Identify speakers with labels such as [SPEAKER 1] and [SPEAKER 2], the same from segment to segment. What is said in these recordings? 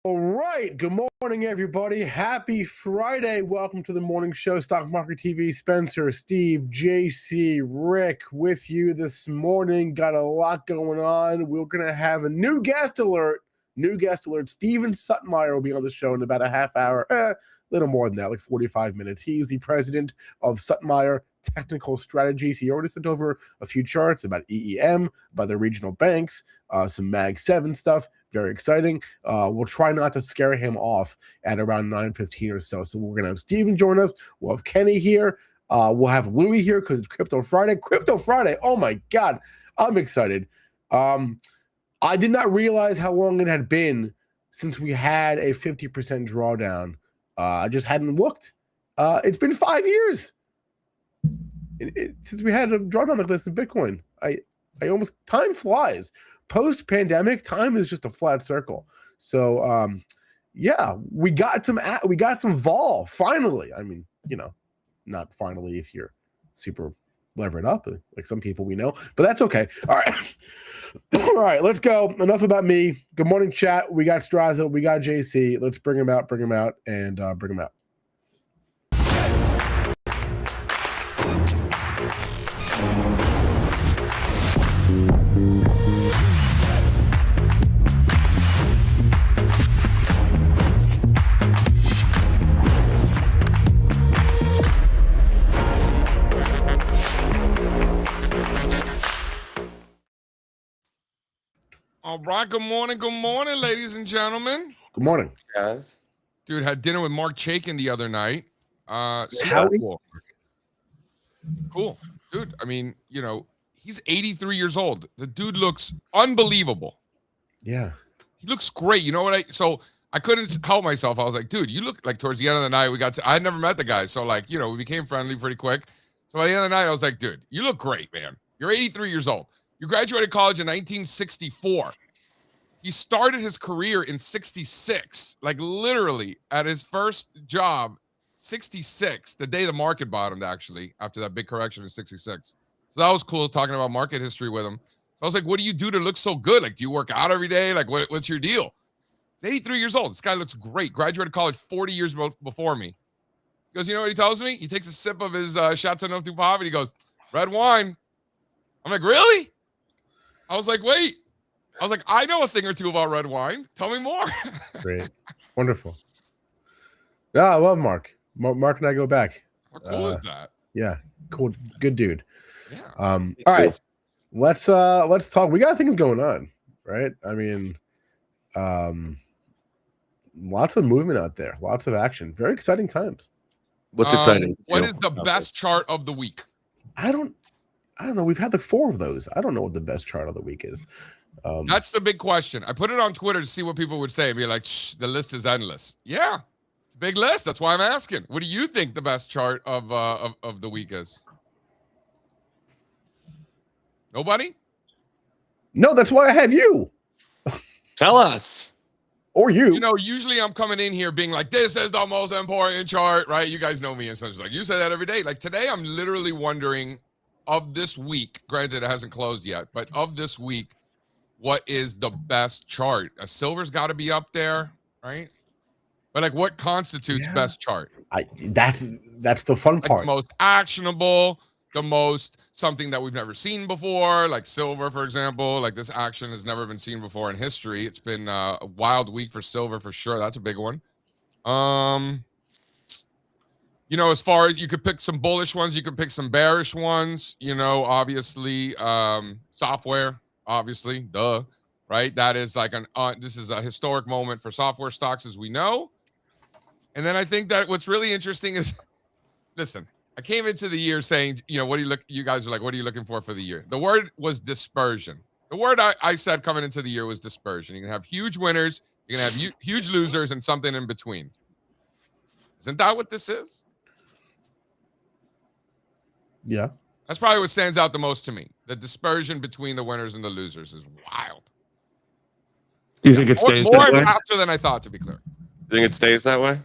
[SPEAKER 1] All right. Good morning, everybody. Happy Friday. Welcome to the morning show. Stock Market TV. Spencer, Steve, JC, Rick with you this morning. Got a lot going on. We're going to have a new guest alert. Steven Suttmeier will be on the show in about a half hour. A little more than that, like 45 minutes. He's the president of Suttmeier Technical Strategies. He already sent over a few charts about EEM, about the regional banks, some Mag 7 stuff. Very exciting. We'll try not to scare him off at around 9:15 or so. So we're going to have Steven join us. We'll have Kenny here. We'll have Louis here because it's Crypto Friday. Crypto Friday. Oh, my God. I'm excited. I did not realize how long it had been since we had a 50% drawdown. I just hadn't looked. It's been 5 years since we had a drawdown like this in Bitcoin. I almost, time flies. Post-pandemic, time is just a flat circle. So, yeah, we got some vol finally. I mean, not finally if you're super levered up like some people we know, but that's okay. All right. All right, let's go. Enough about me. Good morning, chat. We got Strazza. We got JC. Let's bring him out, and bring him out.
[SPEAKER 2] All right, good morning, ladies and gentlemen.
[SPEAKER 1] Good morning,
[SPEAKER 3] guys.
[SPEAKER 2] Dude, had dinner with Mark Chaikin the other night. Cool. Dude, I mean, he's 83 years old. The dude looks unbelievable.
[SPEAKER 1] Yeah.
[SPEAKER 2] He looks great. You know what? So I couldn't help myself. I was like, dude, you look like towards the end of the night, I had never met the guy. So we became friendly pretty quick. So by the end of the night, I was like, dude, you look great, man. You're 83 years old. You graduated college in 1964. He started his career in 66, like literally at his first job, 66, the day the market bottomed, actually, after that big correction in 66. So that was cool talking about market history with him. So I was like, what do you do to look so good? Like, do you work out every day? Like, what's your deal? He's 83 years old. This guy looks great. Graduated college 40 years before me. He goes, you know what he tells me? He takes a sip of his Chateauneuf du Pape and he goes, red wine. I'm like, really? I was like, wait. I was like, I know a thing or two about red wine. Tell me more.
[SPEAKER 1] Great. Wonderful. Yeah, I love Mark. Mark and I go back.
[SPEAKER 2] How cool is that?
[SPEAKER 1] Yeah, cool. Good dude.
[SPEAKER 2] Yeah.
[SPEAKER 1] All right. Let's talk. We got things going on, right? I mean, lots of movement out there, lots of action. Very exciting times.
[SPEAKER 3] What's exciting?
[SPEAKER 2] What is the best chart of the week?
[SPEAKER 1] I don't know. We've had like 4 of those. I don't know what the best chart of the week is.
[SPEAKER 2] That's the big question. I put it on Twitter to see what people would say. Be like, shh, the list is endless. Yeah, it's a big list. That's why I'm asking. What do you think the best chart of the week is? Nobody?
[SPEAKER 1] No, that's why I have you.
[SPEAKER 3] Tell us.
[SPEAKER 1] Or you.
[SPEAKER 2] Usually I'm coming in here being like, this is the most important chart, right? You guys know me. And so it's like, you say that every day. Like today, I'm literally wondering of this week, granted it hasn't closed yet, but of this week, what is the best chart? A silver's got to be up there, right? But like, what constitutes best chart?
[SPEAKER 1] That's the fun part.
[SPEAKER 2] The most actionable, the most something that we've never seen before, like silver, for example. Like this action has never been seen before in history. It's been a wild week for silver for sure. That's a big one. As far as you could pick some bullish ones, you could pick some bearish ones. Obviously, software. Obviously, duh, right? That is like this is a historic moment for software stocks, as we know. And then I think that what's really interesting is, listen, I came into the year saying, you guys are like, what are you looking for the year? The word was dispersion. The word I said coming into the year was dispersion. You're going to have huge winners, you're going to have huge losers, and something in between. Isn't that what this is?
[SPEAKER 1] Yeah.
[SPEAKER 2] That's probably what stands out the most to me. The dispersion between the winners and the losers is wild.
[SPEAKER 3] You think it stays that way?
[SPEAKER 2] More faster than I thought, to be clear.
[SPEAKER 3] You think it stays that way?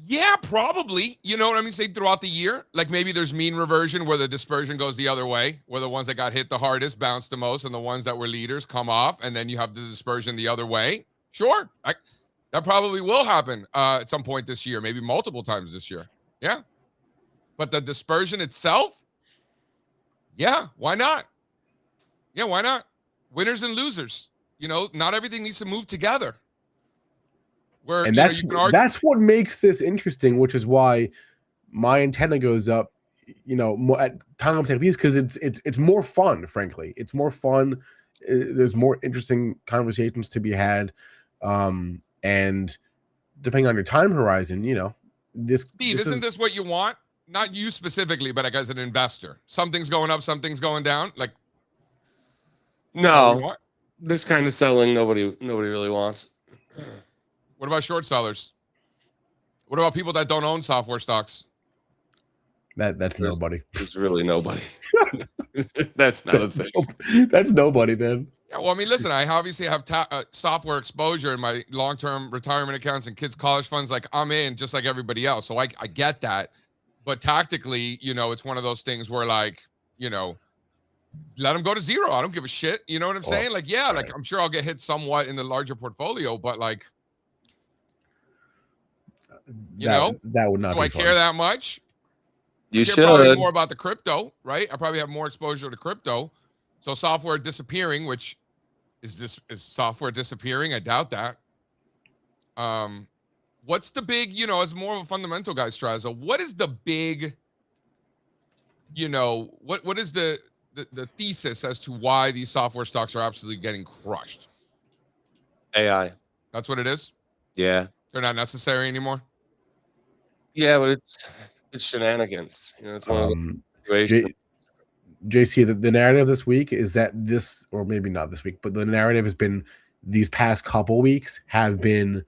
[SPEAKER 2] Yeah, probably. You know what I mean? Say throughout the year, like maybe there's mean reversion where the dispersion goes the other way, where the ones that got hit the hardest bounce the most, and the ones that were leaders come off, and then you have the dispersion the other way. Sure, that probably will happen at some point this year, maybe multiple times this year. Yeah, but the dispersion itself, yeah, why not? Yeah, why not? Winners and losers. You know, not everything needs to move together. Where
[SPEAKER 1] And
[SPEAKER 2] you can argue.
[SPEAKER 1] that's what makes this interesting, which is why my antenna goes up, more at times like these, because it's more fun. Frankly, it's more fun. There's more interesting conversations to be had, and depending on your time horizon, this.
[SPEAKER 2] Steve, isn't this what you want? Not you specifically, but like as an investor, something's going up, something's going down. Like,
[SPEAKER 3] no, this kind of selling nobody really wants.
[SPEAKER 2] What about short sellers? What about people that don't own software stocks?
[SPEAKER 1] That's nobody.
[SPEAKER 3] There's really nobody. That's not a thing.
[SPEAKER 1] That's nobody, man.
[SPEAKER 2] Yeah, well, I mean, listen, I obviously have software exposure in my long-term retirement accounts and kids' college funds. Like, I'm in just like everybody else. So I get that. But tactically, it's one of those things where, like, let them go to zero. I don't give a shit. You know what I'm saying? Like, yeah, like I'm sure I'll get hit somewhat in the larger portfolio, but like, that would not. Do I care that much?
[SPEAKER 3] You should.
[SPEAKER 2] Probably more about the crypto, right? I probably have more exposure to crypto. So software disappearing, which is software disappearing? I doubt that. What's the big, as more of a fundamental guy, Strazza, what is the big, what is the thesis as to why these software stocks are absolutely getting crushed?
[SPEAKER 3] AI.
[SPEAKER 2] That's what it is?
[SPEAKER 3] Yeah.
[SPEAKER 2] They're not necessary anymore?
[SPEAKER 3] Yeah, but it's shenanigans. It's one of the
[SPEAKER 1] JC, the narrative this week is that this, or maybe not this week, but the narrative has been these past couple weeks have been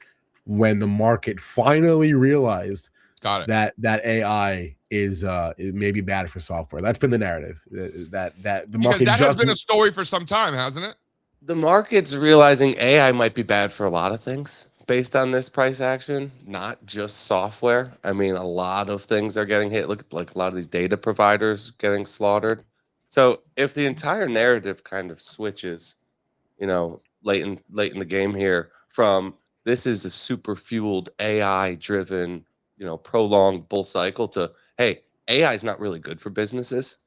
[SPEAKER 1] when the market finally realized that AI is maybe bad for software. That's been the narrative. That the market,
[SPEAKER 2] because that has been a story for some time, hasn't it?
[SPEAKER 3] The market's realizing AI might be bad for a lot of things based on this price action, not just software. I mean, a lot of things are getting hit. Look, like a lot of these data providers getting slaughtered. So if the entire narrative kind of switches, late in the game here, from this is a super fueled AI driven, prolonged bull cycle, to, hey, AI is not really good for businesses,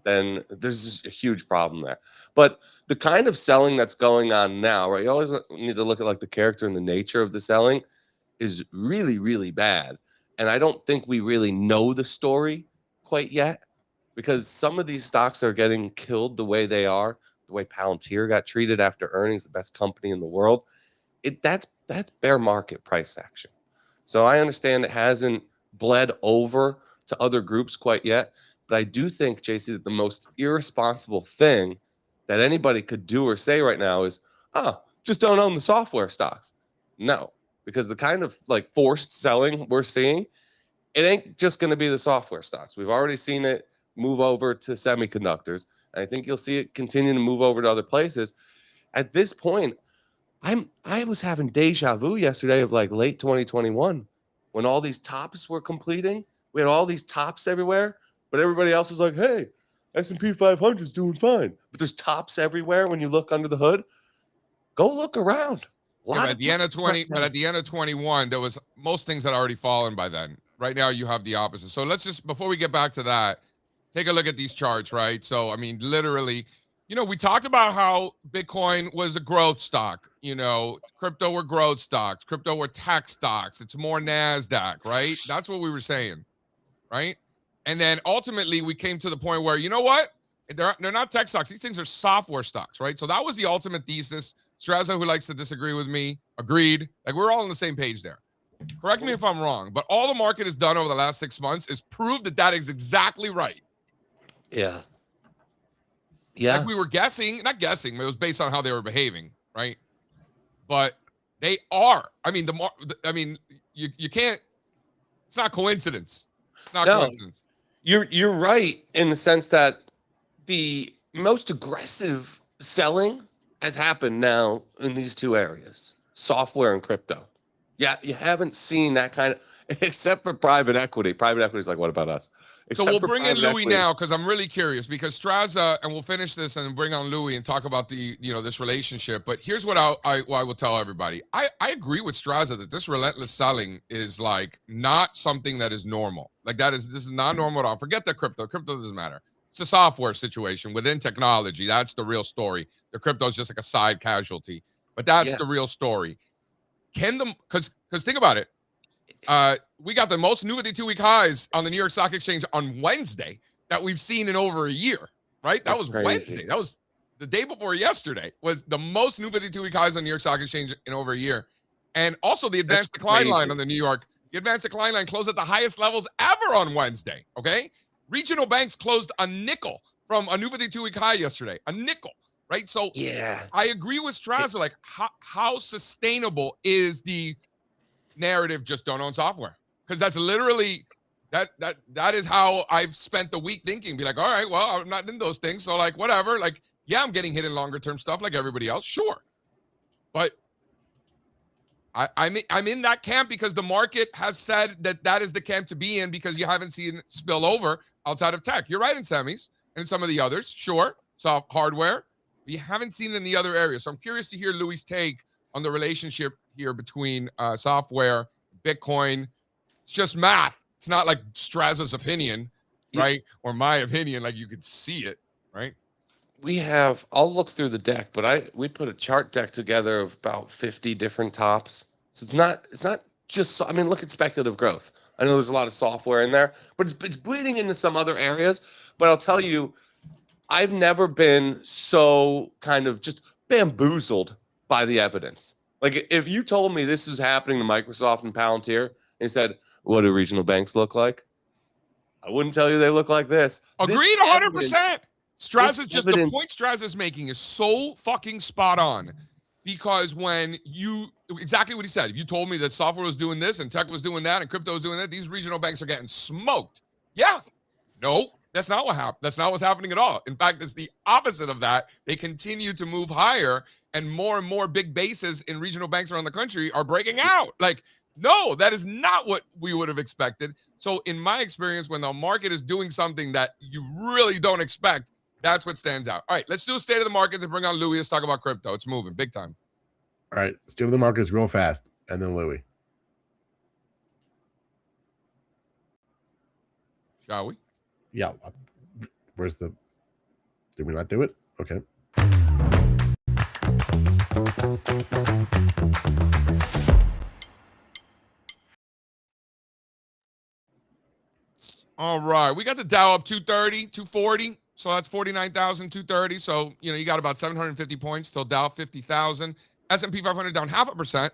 [SPEAKER 3] then there's a huge problem there. But the kind of selling that's going on now, right? You always need to look at like the character and the nature of the selling is really, really bad. And I don't think we really know the story quite yet, because some of these stocks are getting killed the way they are, the way Palantir got treated after earnings, the best company in the world. That's bear market price action. So I understand it hasn't bled over to other groups quite yet, but I do think, JC, that the most irresponsible thing that anybody could do or say right now is, just don't own the software stocks. No, because the kind of like forced selling we're seeing, it ain't just going to be the software stocks. We've already seen it move over to semiconductors. And I think you'll see it continue to move over to other places. At this point, I was having deja vu yesterday of like late 2021 when all these tops were completing. We had all these tops everywhere, but everybody else was like, hey, S&P 500 is doing fine. But there's tops everywhere when you look under the hood. Go look around.
[SPEAKER 2] But at the end of 21, there was most things had already fallen by then. Right now, you have the opposite. So let's just, before we get back to that, take a look at these charts, right? So, I mean, literally, we talked about how Bitcoin was a growth stock. Crypto were growth stocks. Crypto were tech stocks. It's more NASDAQ, right? That's what we were saying, right? And then ultimately, we came to the point where, you know what? They're not tech stocks. These things are software stocks, right? So that was the ultimate thesis. Strazza, who likes to disagree with me, agreed. Like, we're all on the same page there. Correct me if I'm wrong, but all the market has done over the last 6 months is prove that is exactly right.
[SPEAKER 3] Yeah.
[SPEAKER 2] Like we were guessing, not guessing, but it was based on how they were behaving, right? But they are. I mean, you can't. It's not coincidence. It's not coincidence.
[SPEAKER 3] You're right in the sense that the most aggressive selling has happened now in these two areas, software and crypto. Yeah, you haven't seen that kind of, except for private equity. Private equity is like, what about us?
[SPEAKER 2] So
[SPEAKER 3] Except
[SPEAKER 2] we'll
[SPEAKER 3] for
[SPEAKER 2] bring in
[SPEAKER 3] private
[SPEAKER 2] Louis
[SPEAKER 3] equity.
[SPEAKER 2] now because I'm really curious because Strazza, and we'll finish this and bring on Louis and talk about the, this relationship. But here's what I will tell everybody. I agree with Strazza that this relentless selling is like not something that is normal. Like this is not normal at all. Forget the crypto. Crypto doesn't matter. It's a software situation within technology. That's the real story. The crypto is just like a side casualty, but that's the real story. Because think about it. We got the most new 52-week highs on the New York Stock Exchange on Wednesday that we've seen in over a year, right? That was crazy. Wednesday. That was the day before yesterday was the most new 52-week highs on New York Stock Exchange in over a year. And also the advanced decline line on the New York, the advanced decline line closed at the highest levels ever on Wednesday, okay? Regional banks closed a nickel from a new 52-week high yesterday, a nickel, right? So yeah, I agree with Strazza. Like how sustainable is the narrative just don't own software? Because that's literally that is how I've spent the week thinking. Be like, all right, well, I'm not in those things, so like whatever. Like, yeah, I'm getting hit in longer term stuff like everybody else, sure, but I'm in that camp because the market has said that is the camp to be in because you haven't seen it spill over outside of tech. You're right in semis and some of the others, sure, soft hardware, but you haven't seen it in the other areas. So I'm curious to hear Louis' take on the relationship here between software, Bitcoin. It's just math. It's not like Strazza's opinion, right? Or my opinion, like you could see it, right?
[SPEAKER 3] I'll look through the deck, but we put a chart deck together of about 50 different tops. So it's not just, I mean, look at speculative growth. I know there's a lot of software in there, but it's bleeding into some other areas. But I'll tell you, I've never been so kind of just bamboozled by the evidence. Like if you told me this is happening to Microsoft and Palantir and you said, what do regional banks look like? I wouldn't tell you they look like this.
[SPEAKER 2] Agreed 100%. Strazza's just the point Strazza's making is so fucking spot on because when you exactly what he said, if you told me that software was doing this and tech was doing that and crypto was doing that, these regional banks are getting smoked. Yeah. No, that's not what happened. That's not what's happening at all. In fact, it's the opposite of that. They continue to move higher and more big bases in regional banks around the country are breaking out. Like, no, that is not what we would have expected. So in my experience, when the market is doing something that you really don't expect, that's what stands out. All right, let's do a state of the markets and bring on Louis. Let's talk about crypto. It's moving big time.
[SPEAKER 1] All right, state of the markets real fast, and then Louis.
[SPEAKER 2] Shall we?
[SPEAKER 1] Yeah. Where's the... Did we not do it? Okay.
[SPEAKER 2] All right, we got the Dow up 230, 240. So that's 49,230. So, you got about 750 points till Dow 50,000. S&P 500 down 0.5%.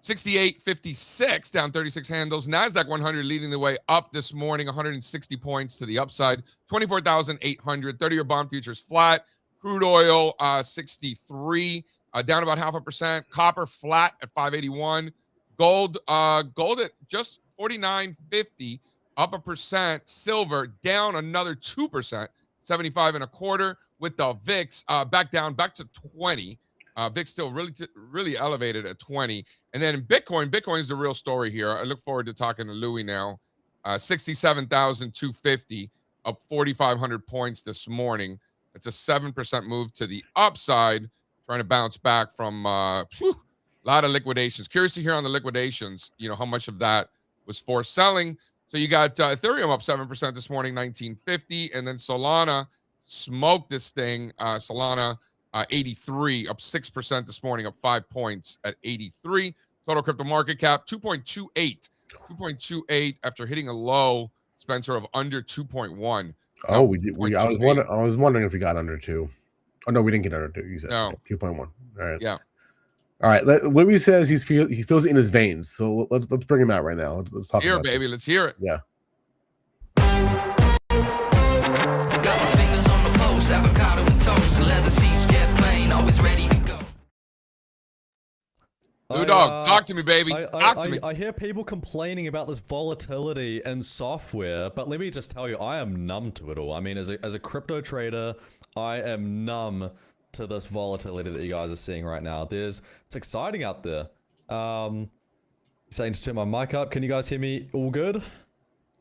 [SPEAKER 2] 68.56 down 36 handles. NASDAQ 100 leading the way up this morning, 160 points to the upside. 24,800. 30-year bond futures flat. Crude oil 63 down about 0.5%. Copper flat at 581. Gold at just 49.50. Up 1%. Silver down another 2%. 75.25 with the VIX back to 20. VIX still really elevated at 20. And then Bitcoin is the real story here. I look forward to talking to Louis now. 67,250, up 4,500 points this morning. It's a 7% move to the upside, trying to bounce back from a lot of liquidations. Curious to hear on the liquidations, how much of that was for selling. So you got Ethereum up 7% this morning, 1950, and then Solana smoked this thing. Solana 83, up 6% this morning, up 5 points at 83. Total crypto market cap 2.28 after hitting a low, Spencer, of under 2.1.
[SPEAKER 1] Oh, we did. I was wondering if we got under 2. Oh no, we didn't get under 2. You said no. 2.1. All right.
[SPEAKER 2] Yeah.
[SPEAKER 1] All right. Louis says he feels it in his veins. So let's bring him out right now. Let's talk about
[SPEAKER 2] baby.
[SPEAKER 1] This.
[SPEAKER 2] Let's hear it.
[SPEAKER 1] Yeah.
[SPEAKER 4] Got my fingers on the pulse, avocado and toast, leather seats, jet plane, always ready to go.
[SPEAKER 2] New dog, talk to me, baby. Talk to me.
[SPEAKER 5] I hear people complaining about this volatility and software, but let me just tell you, I am numb to it all. I mean, as a crypto trader, I am numb to this volatility that you guys are seeing right now. It's exciting out there. Saying to turn my mic up. Can you guys hear me all good?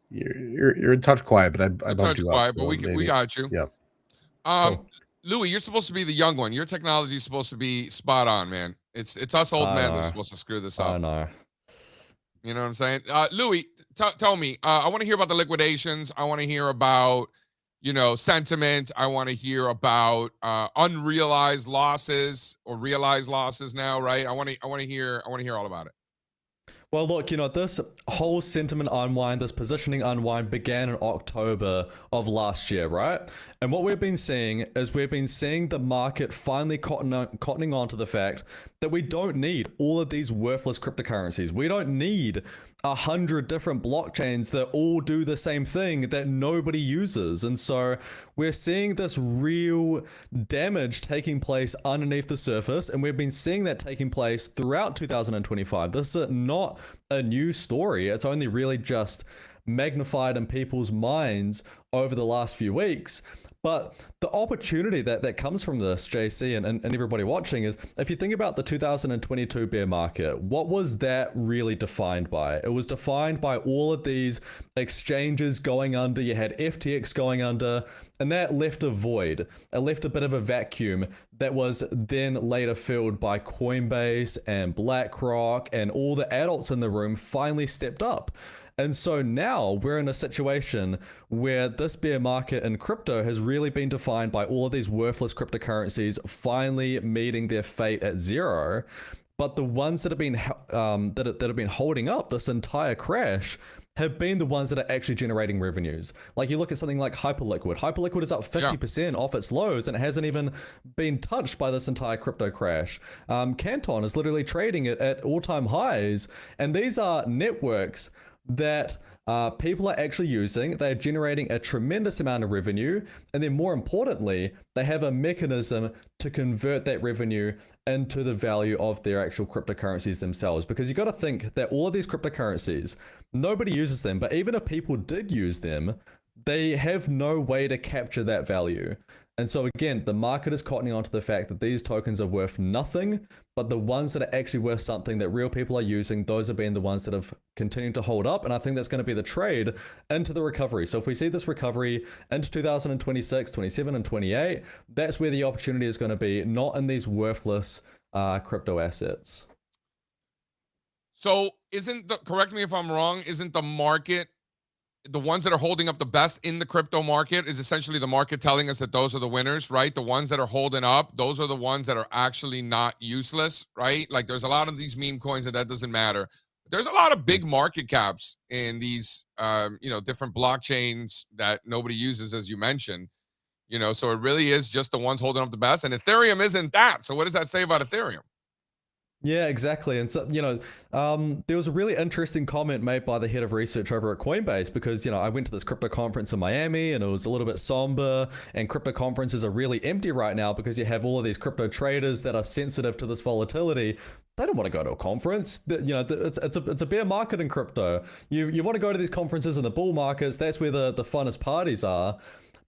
[SPEAKER 1] You're a touch quiet, but I bumped
[SPEAKER 2] touch
[SPEAKER 1] you
[SPEAKER 2] quiet,
[SPEAKER 1] up.
[SPEAKER 2] but
[SPEAKER 1] So
[SPEAKER 2] we
[SPEAKER 1] maybe.
[SPEAKER 2] got you.
[SPEAKER 1] Yeah.
[SPEAKER 2] Cool. Louis, you're supposed to be the young one. Your technology is supposed to be spot on, man. It's us old men that are supposed to screw this up.
[SPEAKER 5] I know.
[SPEAKER 2] You know what I'm saying? Louis, tell me. I want to hear about the liquidations. I want to hear about, sentiment. I want to hear about unrealized losses or realized losses now, right? I want to hear all about it.
[SPEAKER 5] Well, look, this whole sentiment unwind, this positioning unwind began in October of last year, right? And what we've been seeing is we've been seeing the market finally cottoning on to the fact that we don't need all of these worthless cryptocurrencies. We don't need 100 different blockchains that all do the same thing that nobody uses. And so we're seeing this real damage taking place underneath the surface, and we've been seeing that taking place throughout 2025. This is not a new story. It's only really just magnified in people's minds over the last few weeks. But the opportunity that comes from this, JC, and everybody watching, is if you think about the 2022 bear market, what was that really defined by? It was defined by all of these exchanges going under. You had FTX going under, and that left a void. It left a bit of a vacuum that was then later filled by Coinbase and BlackRock, and all the adults in the room finally stepped up. And so now we're in a situation where this bear market in crypto has really been defined by all of these worthless cryptocurrencies finally meeting their fate at zero. But the ones that have been that have been holding up this entire crash have been the ones that are actually generating revenues. Like you look at something like Hyperliquid. Hyperliquid is up 50% off its lows, and it hasn't even been touched by this entire crypto crash. Canton is literally trading it at all-time highs, and these are networks that people are actually using. They're generating a tremendous amount of revenue, and then more importantly, they have a mechanism to convert that revenue into the value of their actual cryptocurrencies themselves. Because you got to think that all of these cryptocurrencies, nobody uses them, but even if people did use them, they have no way to capture that value. And so again, the market is cottoning onto the fact that these tokens are worth nothing, but the ones that are actually worth something that real people are using, those have been the ones that have continued to hold up. And I think that's going to be the trade into the recovery. So if we see this recovery into 2026, 27, and 28, that's where the opportunity is going to be, not in these worthless crypto assets.
[SPEAKER 2] So correct me if I'm wrong, isn't the market, the ones that are holding up the best in the crypto market is essentially the market telling us that those are the winners, right? The ones that are holding up, those are the ones that are actually not useless, right? Like there's a lot of these meme coins that doesn't matter. There's a lot of big market caps in these, different blockchains that nobody uses, as you mentioned, so it really is just the ones holding up the best. And Ethereum isn't that. So what does that say about Ethereum?
[SPEAKER 5] Yeah, exactly. And so, there was a really interesting comment made by the head of research over at Coinbase because, I went to this crypto conference in Miami and it was a little bit somber, and crypto conferences are really empty right now because you have all of these crypto traders that are sensitive to this volatility. They don't want to go to a conference. It's a bear market in crypto. You want to go to these conferences in the bull markets. That's where the funnest parties are.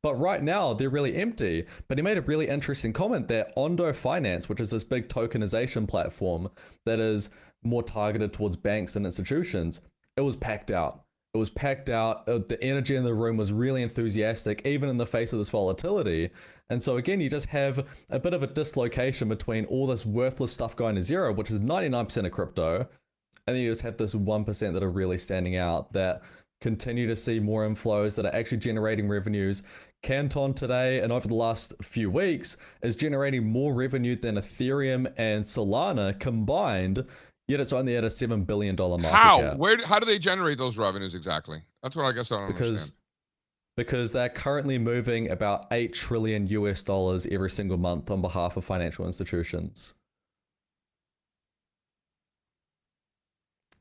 [SPEAKER 5] But right now, they're really empty. But he made a really interesting comment that Ondo Finance, which is this big tokenization platform that is more targeted towards banks and institutions, it was packed out. It was packed out. The energy in the room was really enthusiastic, even in the face of this volatility. And so again, you just have a bit of a dislocation between all this worthless stuff going to zero, which is 99% of crypto, and then you just have this 1% that are really standing out that continue to see more inflows, that are actually generating revenues. Canton today and over the last few weeks is generating more revenue than Ethereum and Solana combined, yet it's only at a $7 billion market cap.
[SPEAKER 2] How do they generate those revenues exactly? That's what I guess I don't understand.
[SPEAKER 5] Because they're currently moving about $8 trillion every single month on behalf of financial institutions.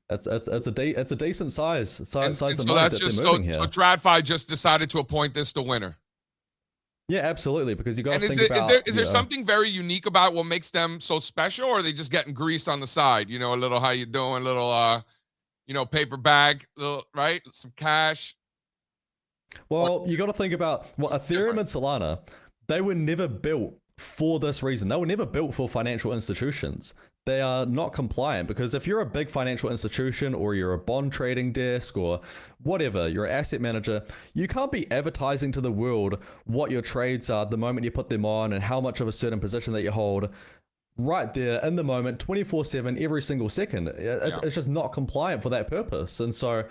[SPEAKER 5] It's a decent size
[SPEAKER 2] so
[SPEAKER 5] amount
[SPEAKER 2] that's just
[SPEAKER 5] they're moving here.
[SPEAKER 2] So TradFi just decided to appoint this the winner.
[SPEAKER 5] Yeah, absolutely. Because you got to think
[SPEAKER 2] is there something very unique about what makes them so special, or are they just getting grease on the side? A little how you doing, little paper bag, little right, some cash.
[SPEAKER 5] Well, you got to think about Ethereum and Solana. They were never built for this reason. They were never built for financial institutions. they are not compliant, because if you're a big financial institution or you're a bond trading desk or whatever, you're an asset manager, you can't be advertising to the world what your trades are the moment you put them on and how much of a certain position that you hold right there in the moment, 24/7, every single second. It's just not compliant for that purpose. And so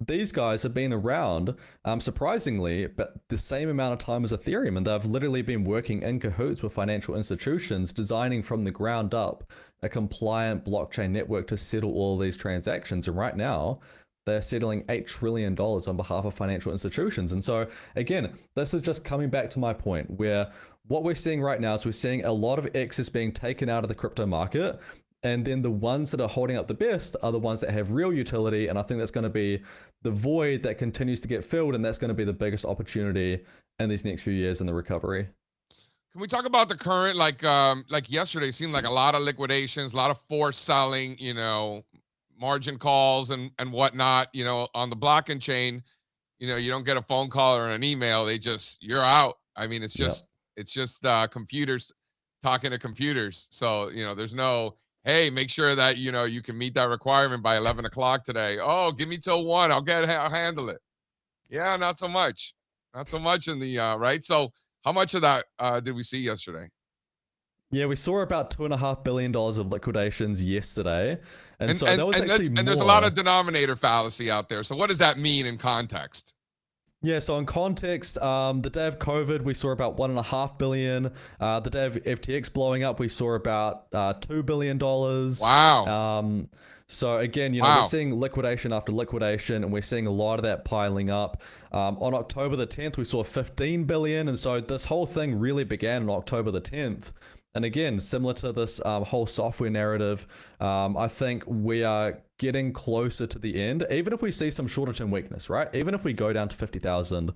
[SPEAKER 5] these guys have been around, surprisingly, but the same amount of time as Ethereum, and they've literally been working in cahoots with financial institutions, designing from the ground up a compliant blockchain network to settle all these transactions. And right now, they're settling $8 trillion on behalf of financial institutions. And so, again, this is just coming back to my point, where what we're seeing right now is we're seeing a lot of excess being taken out of the crypto market. And then the ones that are holding up the best are the ones that have real utility. And I think that's going to be the void that continues to get filled. And that's going to be the biggest opportunity in these next few years in the recovery.
[SPEAKER 2] Can we talk about the current, like yesterday seemed like a lot of liquidations, a lot of forced selling, you know, margin calls and whatnot, you know, on the blocking chain. You know, you don't get a phone call or an email. You're out. I mean, it's just computers talking to computers. So, you know, there's no, hey, make sure that, you know, you can meet that requirement by 11 o'clock today. Oh, give me till 1. I'll handle it. Yeah, not so much. Not so much in the, right? So how much of that did we see yesterday?
[SPEAKER 5] Yeah, we saw about $2.5 billion of liquidations yesterday. And so that was actually more.
[SPEAKER 2] And there's a lot of denominator fallacy out there. So what does that mean in context?
[SPEAKER 5] Yeah, so in context, the day of COVID, we saw about $1.5 billion. The day of FTX blowing up, we saw about $2 billion.
[SPEAKER 2] Wow.
[SPEAKER 5] So again, you know, we're seeing liquidation after liquidation, and we're seeing a lot of that piling up. On October the 10th, we saw 15 billion. And so this whole thing really began on October the 10th. And again, similar to this whole software narrative, I think we are getting closer to the end. Even if we see some shorter term weakness, right? Even if we go down to 50,000,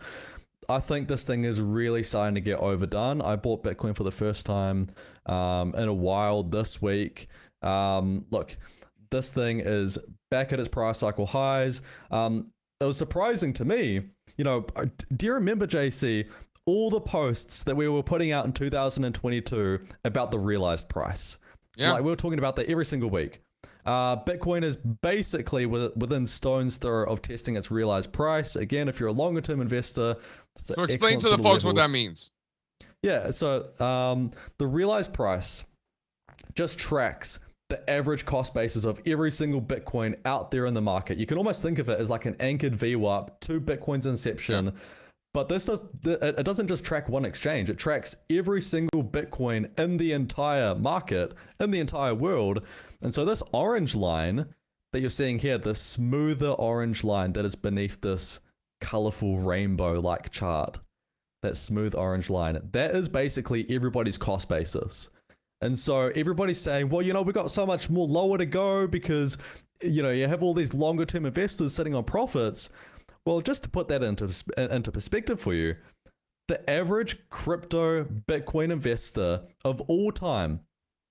[SPEAKER 5] I think this thing is really starting to get overdone. I bought Bitcoin for the first time in a while this week. Look, this thing is back at its price cycle highs. It was surprising to me. You know, do you remember, JC, all the posts that we were putting out in 2022 about the realized price?
[SPEAKER 2] Yeah.
[SPEAKER 5] Like, we were talking about that every single week. Bitcoin is basically within stone's throw of testing its realized price. Again, if you're a longer term investor,
[SPEAKER 2] so explain to the folks what that means.
[SPEAKER 5] Yeah, so the realized price just tracks the average cost basis of every single Bitcoin out there in the market. You can almost think of it as like an anchored VWAP to Bitcoin's inception. Yeah. But it doesn't just track one exchange. It tracks every single Bitcoin in the entire market, in the entire world. And so this orange line that you're seeing here, the smoother orange line that is beneath this colorful rainbow-like chart, that smooth orange line, that is basically everybody's cost basis. And so everybody's saying, well, you know, we've got so much more lower to go because, you know, you have all these longer term investors sitting on profits. Well, just to put that into perspective for you, the average crypto Bitcoin investor of all time,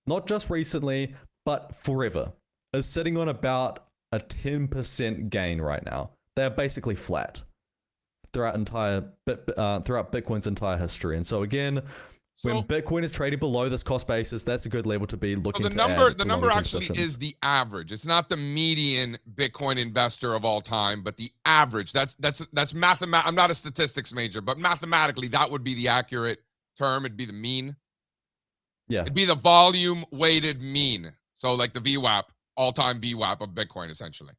[SPEAKER 5] not just recently, but forever, is sitting on about a 10% gain right now. They're basically flat throughout Bitcoin's entire history. And so again, when Bitcoin is trading below this cost basis, that's a good level to be looking to add. The number actually
[SPEAKER 2] is the average. It's not the median Bitcoin investor of all time, but the average. That's mathematical. I'm not a statistics major, but mathematically that would be the accurate term. It'd be the mean.
[SPEAKER 5] Yeah.
[SPEAKER 2] It'd be the volume weighted mean. So like the VWAP, all-time VWAP of Bitcoin, essentially.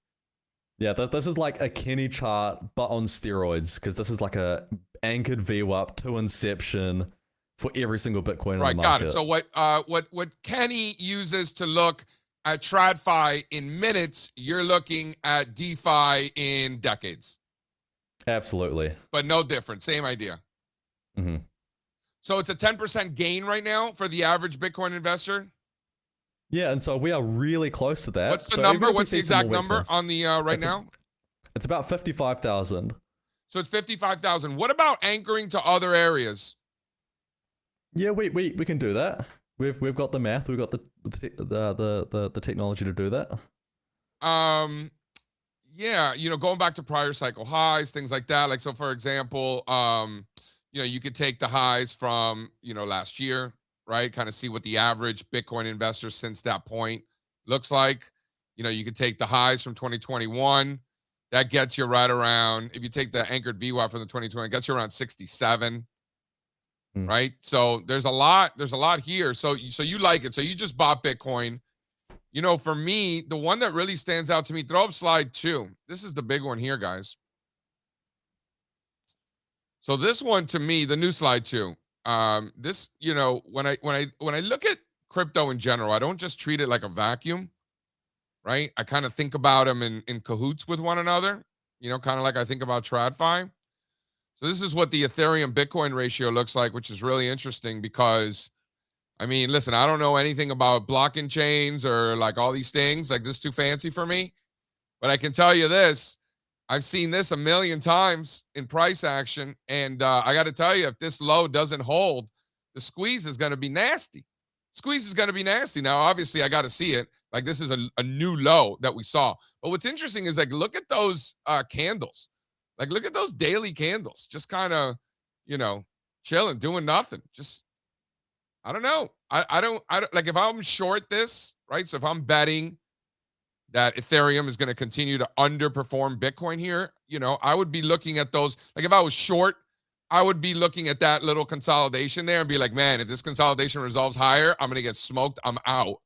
[SPEAKER 5] Yeah, this is like a Kenny chart, but on steroids, because this is like a anchored VWAP to inception for every single Bitcoin on the market.
[SPEAKER 2] Got it. So what Kenny uses to look at TradFi in minutes, you're looking at DeFi in decades.
[SPEAKER 5] Absolutely.
[SPEAKER 2] But no different. Same idea.
[SPEAKER 5] Mm-hmm.
[SPEAKER 2] So it's a 10% gain right now for the average Bitcoin investor?
[SPEAKER 5] Yeah, and so we are really close to that.
[SPEAKER 2] What's the number? What's the exact number on the right now?
[SPEAKER 5] It's about 55,000.
[SPEAKER 2] So it's 55,000. What about anchoring to other areas?
[SPEAKER 5] Yeah, we can do that. We've got the math. We've got the technology to do that.
[SPEAKER 2] Yeah, you know, going back to prior cycle highs, things like that. Like, so for example, you know, you could take the highs from, you know, last year, right? Kind of see what the average Bitcoin investor since that point looks like. You know, you could take the highs from 2021. That gets you right around, if you take the anchored VWAP from the 2020, it gets you around 67. Right? So there's a lot here. So you like it. So you just bought Bitcoin. You know, for me, the one that really stands out to me, throw up slide 2. This is the big one here, guys. So this one, to me, the new slide 2. This, you know, when I look at crypto in general, I don't just treat it like a vacuum, right? I kind of think about them in cahoots with one another, you know, kind of like I think about TradFi. So this is what the Ethereum Bitcoin ratio looks like, which is really interesting because, I mean, listen, I don't know anything about blocking chains or like all these things. Like, this is too fancy for me. But I can tell you this. I've seen this a million times in price action. And I got to tell you, if this low doesn't hold, the squeeze is going to be nasty. Squeeze is going to be nasty. Now, obviously, I got to see it. Like, this is a new low that we saw. But what's interesting is, like, look at those candles. Like, look at those daily candles. Just kind of, you know, chilling, doing nothing. Just, I don't know. I don't like, if I'm short this, right? So if I'm betting that Ethereum is going to continue to underperform Bitcoin here, you know, I would be looking at those. Like, if I was short, I would be looking at that little consolidation there and be like, man, if this consolidation resolves higher, I'm going to get smoked. I'm out.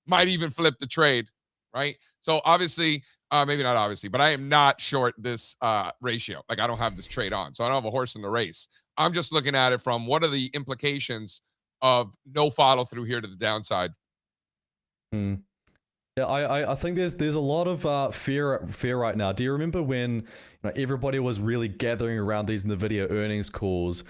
[SPEAKER 2] Might even flip the trade, right? So obviously, maybe not obviously, but I am not short this ratio. Like, I don't have this trade on, so I don't have a horse in the race. I'm just looking at it from what are the implications of no follow through here to the downside.
[SPEAKER 5] Yeah, I think there's a lot of fear right now. Do you remember when, you know, everybody was really gathering around these NVIDIA earnings calls?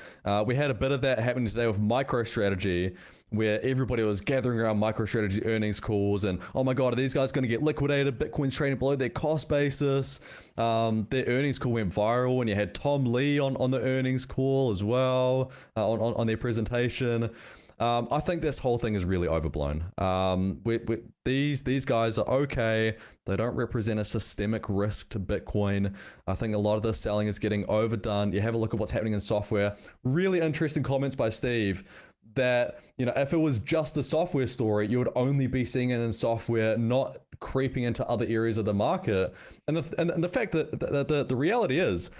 [SPEAKER 5] We had a bit of that happening today with MicroStrategy, where everybody was gathering around MicroStrategy earnings calls and, oh my God, are these guys going to get liquidated? Bitcoin's trading below their cost basis. Their earnings call went viral, and you had Tom Lee on the earnings call as well, on their presentation. I think this whole thing is really overblown. These guys are okay. They don't represent a systemic risk to Bitcoin. I think a lot of the selling is getting overdone. You have a look at what's happening in software. Really interesting comments by Steve that, you know, if it was just the software story, you would only be seeing it in software, not creeping into other areas of the market. And the fact that the reality is,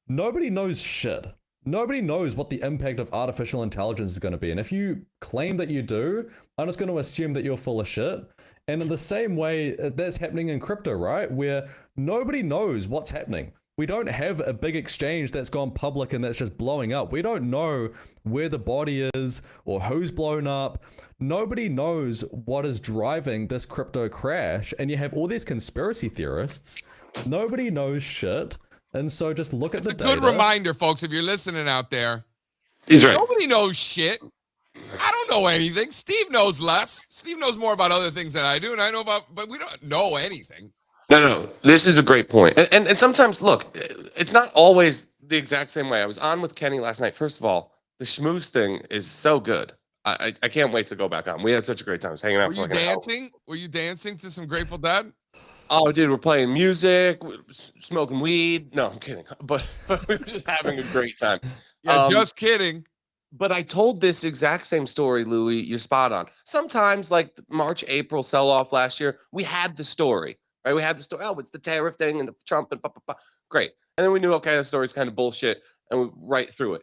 [SPEAKER 5] nobody knows shit. Nobody knows what the impact of artificial intelligence is going to be. And if you claim that you do, I'm just going to assume that you're full of shit. And in the same way, that's happening in crypto, right? Where nobody knows what's happening. We don't have a big exchange that's gone public and that's just blowing up. We don't know where the body is or who's blown up. Nobody knows what is driving this crypto crash. And you have all these conspiracy theorists. Nobody knows shit. And so just look at the data.
[SPEAKER 2] It's a good reminder, folks, if you're listening out there.
[SPEAKER 3] He's right.
[SPEAKER 2] Nobody knows shit. I don't know anything. Steve knows less. Steve knows more about other things than I do, and I know about, but we don't know anything.
[SPEAKER 3] No. This is a great point. And sometimes, look, it's not always the exact same way. I was on with Kenny last night. First of all, the schmooze thing is so good. I can't wait to go back on. We had such a great time. I was hanging out.
[SPEAKER 2] Were you dancing? Were you dancing to some Grateful Dead?
[SPEAKER 3] Oh, dude, we're playing music, smoking weed. No, I'm kidding. But we were just having a great time.
[SPEAKER 2] Yeah, just kidding.
[SPEAKER 3] But I told this exact same story, Louis. You're spot on. Sometimes, like March, April sell-off last year, we had the story, right? We had the story. Oh, it's the tariff thing and the Trump and blah, blah, blah. Great. And then we knew, okay, the story's kind of bullshit, and we right through it.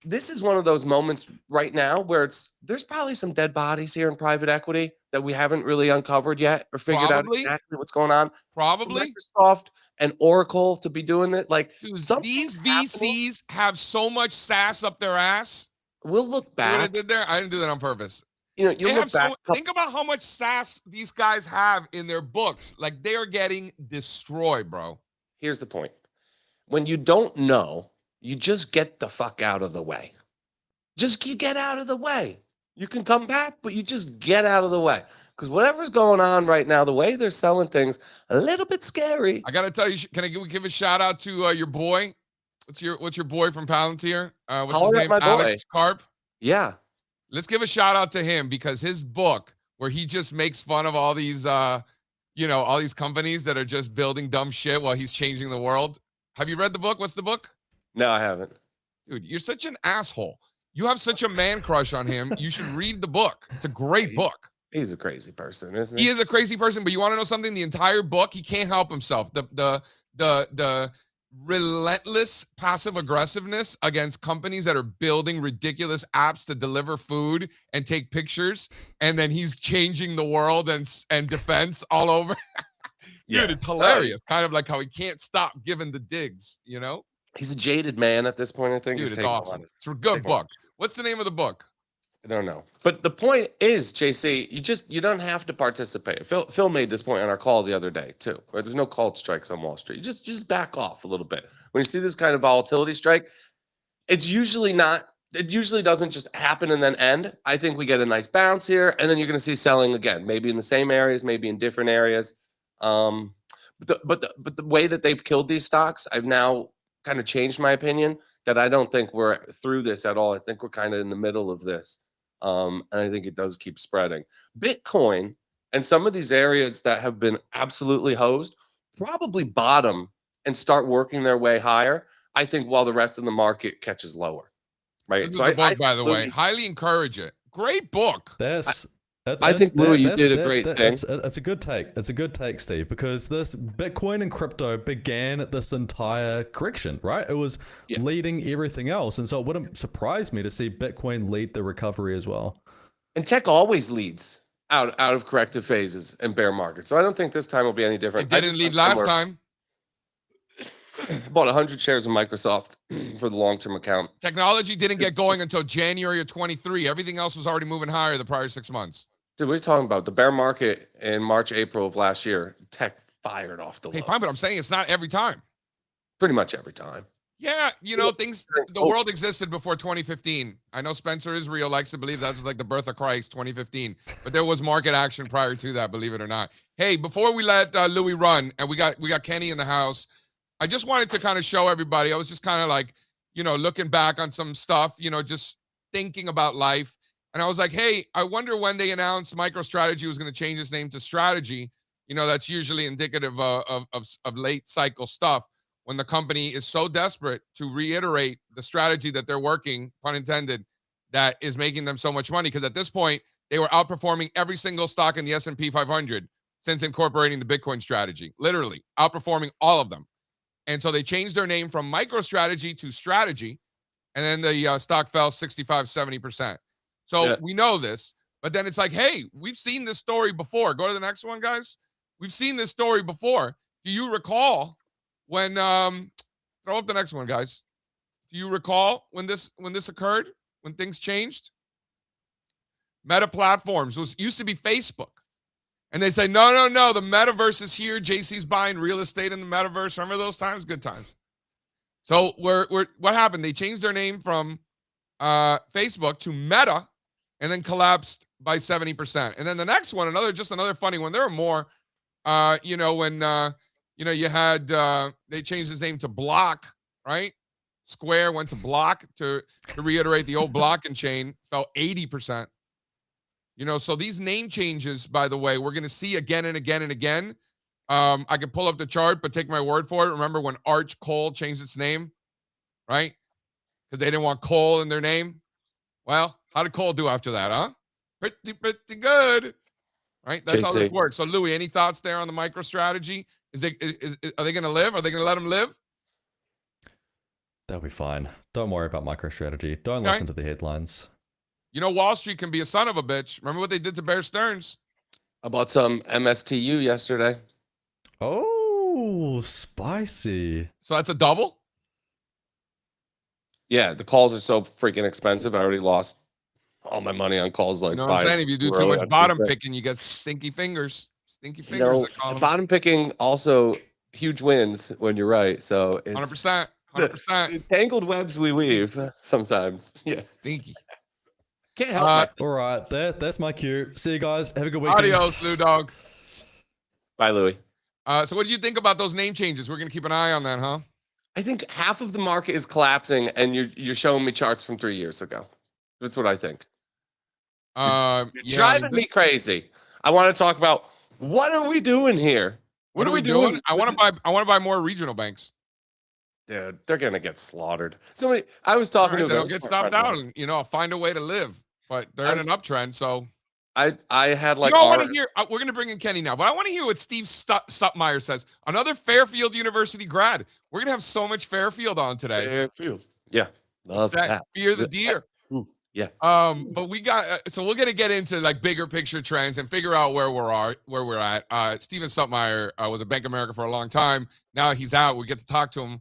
[SPEAKER 3] This is one of those moments right now where there's probably some dead bodies here in private equity that we haven't really uncovered yet or figured out exactly what's going on.
[SPEAKER 2] Probably.
[SPEAKER 3] Microsoft and Oracle to be doing it. Like,
[SPEAKER 2] dude, these VCs have so much sass up their ass.
[SPEAKER 3] We'll look back.
[SPEAKER 2] See what I did there? I didn't do that on purpose.
[SPEAKER 3] You know, you look back.
[SPEAKER 2] Think about how much sass these guys have in their books. Like, they are getting destroyed, bro.
[SPEAKER 3] Here's the point. When you don't know, you just get the fuck out of the way. You get out of the way. You can come back, but you just get out of the way. Because whatever's going on right now, the way they're selling things, a little bit scary.
[SPEAKER 2] I got to tell you, can I give a shout out to your boy? What's your boy from Palantir? What's his name? Alex Karp?
[SPEAKER 3] Yeah.
[SPEAKER 2] Let's give a shout out to him because his book, where he just makes fun of all these, all these companies that are just building dumb shit while he's changing the world. Have you read the book? What's the book?
[SPEAKER 3] No, I haven't.
[SPEAKER 2] Dude, you're such an asshole. You have such a man crush on him. You should read the book. It's a great book.
[SPEAKER 3] He's a crazy person, isn't he?
[SPEAKER 2] He is a crazy person, but you want to know something? The entire book, he can't help himself. The relentless passive aggressiveness against companies that are building ridiculous apps to deliver food and take pictures, and then he's changing the world and defense all over. Dude, it's hilarious. Kind of like how he can't stop giving the digs, you know?
[SPEAKER 3] He's a jaded man at this point, I think.
[SPEAKER 2] Dude,
[SPEAKER 3] He's
[SPEAKER 2] it's awesome. It's a good book. What's the name of the book?
[SPEAKER 3] I don't know. But the point is, JC, you don't have to participate. Phil made this point on our call the other day too. Right? There's no call strikes on Wall Street. You just back off a little bit. When you see this kind of volatility strike, it usually doesn't just happen and then end. I think we get a nice bounce here, and then you're going to see selling again, maybe in the same areas, maybe in different areas. But the way that they've killed these stocks, I've now kind of changed my opinion that I don't think we're through this at all. I think we're kind of in the middle of this. And I think it does keep spreading. Bitcoin and some of these areas that have been absolutely hosed probably bottom and start working their way higher, I think, while the rest of the market catches lower. Right.
[SPEAKER 2] This is the book, by the way. Highly encourage it. Great book.
[SPEAKER 3] I think, Louis, you did a great thing.
[SPEAKER 5] It's a good take. It's a good take, Steve, because this Bitcoin and crypto began this entire correction, right? It was leading everything else. And so it wouldn't surprise me to see Bitcoin lead the recovery as well.
[SPEAKER 3] And tech always leads out of corrective phases and bear markets. So I don't think this time will be any different.
[SPEAKER 2] It didn't lead last time.
[SPEAKER 3] Bought 100 shares of Microsoft for the long-term account.
[SPEAKER 2] Technology didn't get going until January of 23. Everything else was already moving higher the prior 6 months.
[SPEAKER 3] Dude, what are you talking about? The bear market in March, April of last year, tech fired off the low.
[SPEAKER 2] Hey, fine, but I'm saying it's not every time.
[SPEAKER 3] Pretty much every time.
[SPEAKER 2] Yeah, you know, the world existed before 2015. I know Spencer Israel likes to believe that was like the birth of Christ, 2015. But there was market action prior to that, believe it or not. Hey, before we let Louis run, and we got Kenny in the house, I just wanted to kind of show everybody. I was just kind of like, you know, looking back on some stuff, you know, just thinking about life. And I was like, hey, I wonder when they announced MicroStrategy was going to change its name to Strategy. You know, that's usually indicative of late cycle stuff when the company is so desperate to reiterate the strategy that they're working, pun intended, that is making them so much money. Because at this point, they were outperforming every single stock in the S&P 500 since incorporating the Bitcoin strategy, literally outperforming all of them. And so they changed their name from MicroStrategy to Strategy. And then the stock fell 65, 70%. So we know this, but then it's like, hey, we've seen this story before. Go to the next one, guys. We've seen this story before. Do you recall when throw up the next one, guys? Do you recall when this occurred? When things changed? Meta Platforms used to be Facebook. And they say, no, the metaverse is here. JC's buying real estate in the metaverse. Remember those times? Good times. So what happened? They changed their name from Facebook to Meta, and then collapsed by 70%. And then the next one, another funny one. There are more, you know, when, you know, you had, they changed his name to Block, right? Square went to Block to reiterate the old Block and Chain, fell 80%. You know, so these name changes, by the way, we're going to see again and again and again. I could pull up the chart, but take my word for it. Remember when Arch Coal changed its name, right? Because they didn't want coal in their name. Well, how did coal do after that, huh? Pretty good, right? That's how this works. So, Louis, any thoughts there on the MicroStrategy? Are they going to live? Are they going to let them live?
[SPEAKER 5] They'll be fine. Don't worry about MicroStrategy. Don't listen to the headlines.
[SPEAKER 2] You know, Wall Street can be a son of a bitch. Remember what they did to Bear Stearns?
[SPEAKER 3] I bought some MSTU yesterday.
[SPEAKER 5] Oh, spicy.
[SPEAKER 2] So that's a double?
[SPEAKER 3] Yeah, the calls are so freaking expensive. I already lost all my money on calls. Like,
[SPEAKER 2] you know what I'm saying? If you do too much bottom picking, you get stinky fingers. Stinky fingers.
[SPEAKER 3] No, bottom picking also huge wins when you're right. So it's
[SPEAKER 2] 100%. 100%.
[SPEAKER 3] The tangled webs we weave sometimes. Yeah.
[SPEAKER 2] Stinky.
[SPEAKER 3] Can't help it.
[SPEAKER 5] All right, that's my cue. See you guys. Have a good weekend.
[SPEAKER 2] Adios, Blue Dog.
[SPEAKER 3] Bye, Louis.
[SPEAKER 2] So what do you think about those name changes? We're going to keep an eye on that, huh?
[SPEAKER 3] I think half of the market is collapsing, and you're showing me charts from 3 years ago. That's what I think. You're driving me crazy. I want to talk about what are we doing here?
[SPEAKER 2] What are we doing? I want to buy more regional banks.
[SPEAKER 3] Dude, they're gonna get slaughtered. I was talking to
[SPEAKER 2] they'll get stopped out, and you know, I'll find a way to live. But they're in an uptrend, so
[SPEAKER 3] I had
[SPEAKER 2] You
[SPEAKER 3] like
[SPEAKER 2] know, I want to hear. We're going to bring in Kenny now, but I want to hear what Steve Suttmeier says. Another Fairfield University grad. We're going to have so much Fairfield on today.
[SPEAKER 3] Fairfield. Yeah, love
[SPEAKER 2] It's
[SPEAKER 3] that.
[SPEAKER 2] Fear the deer.
[SPEAKER 3] Yeah.
[SPEAKER 2] But we got so we're gonna get into like bigger picture trends and figure out where we're at. Steven Suttmeier was at Bank of America for a long time. Now he's out. We get to talk to him,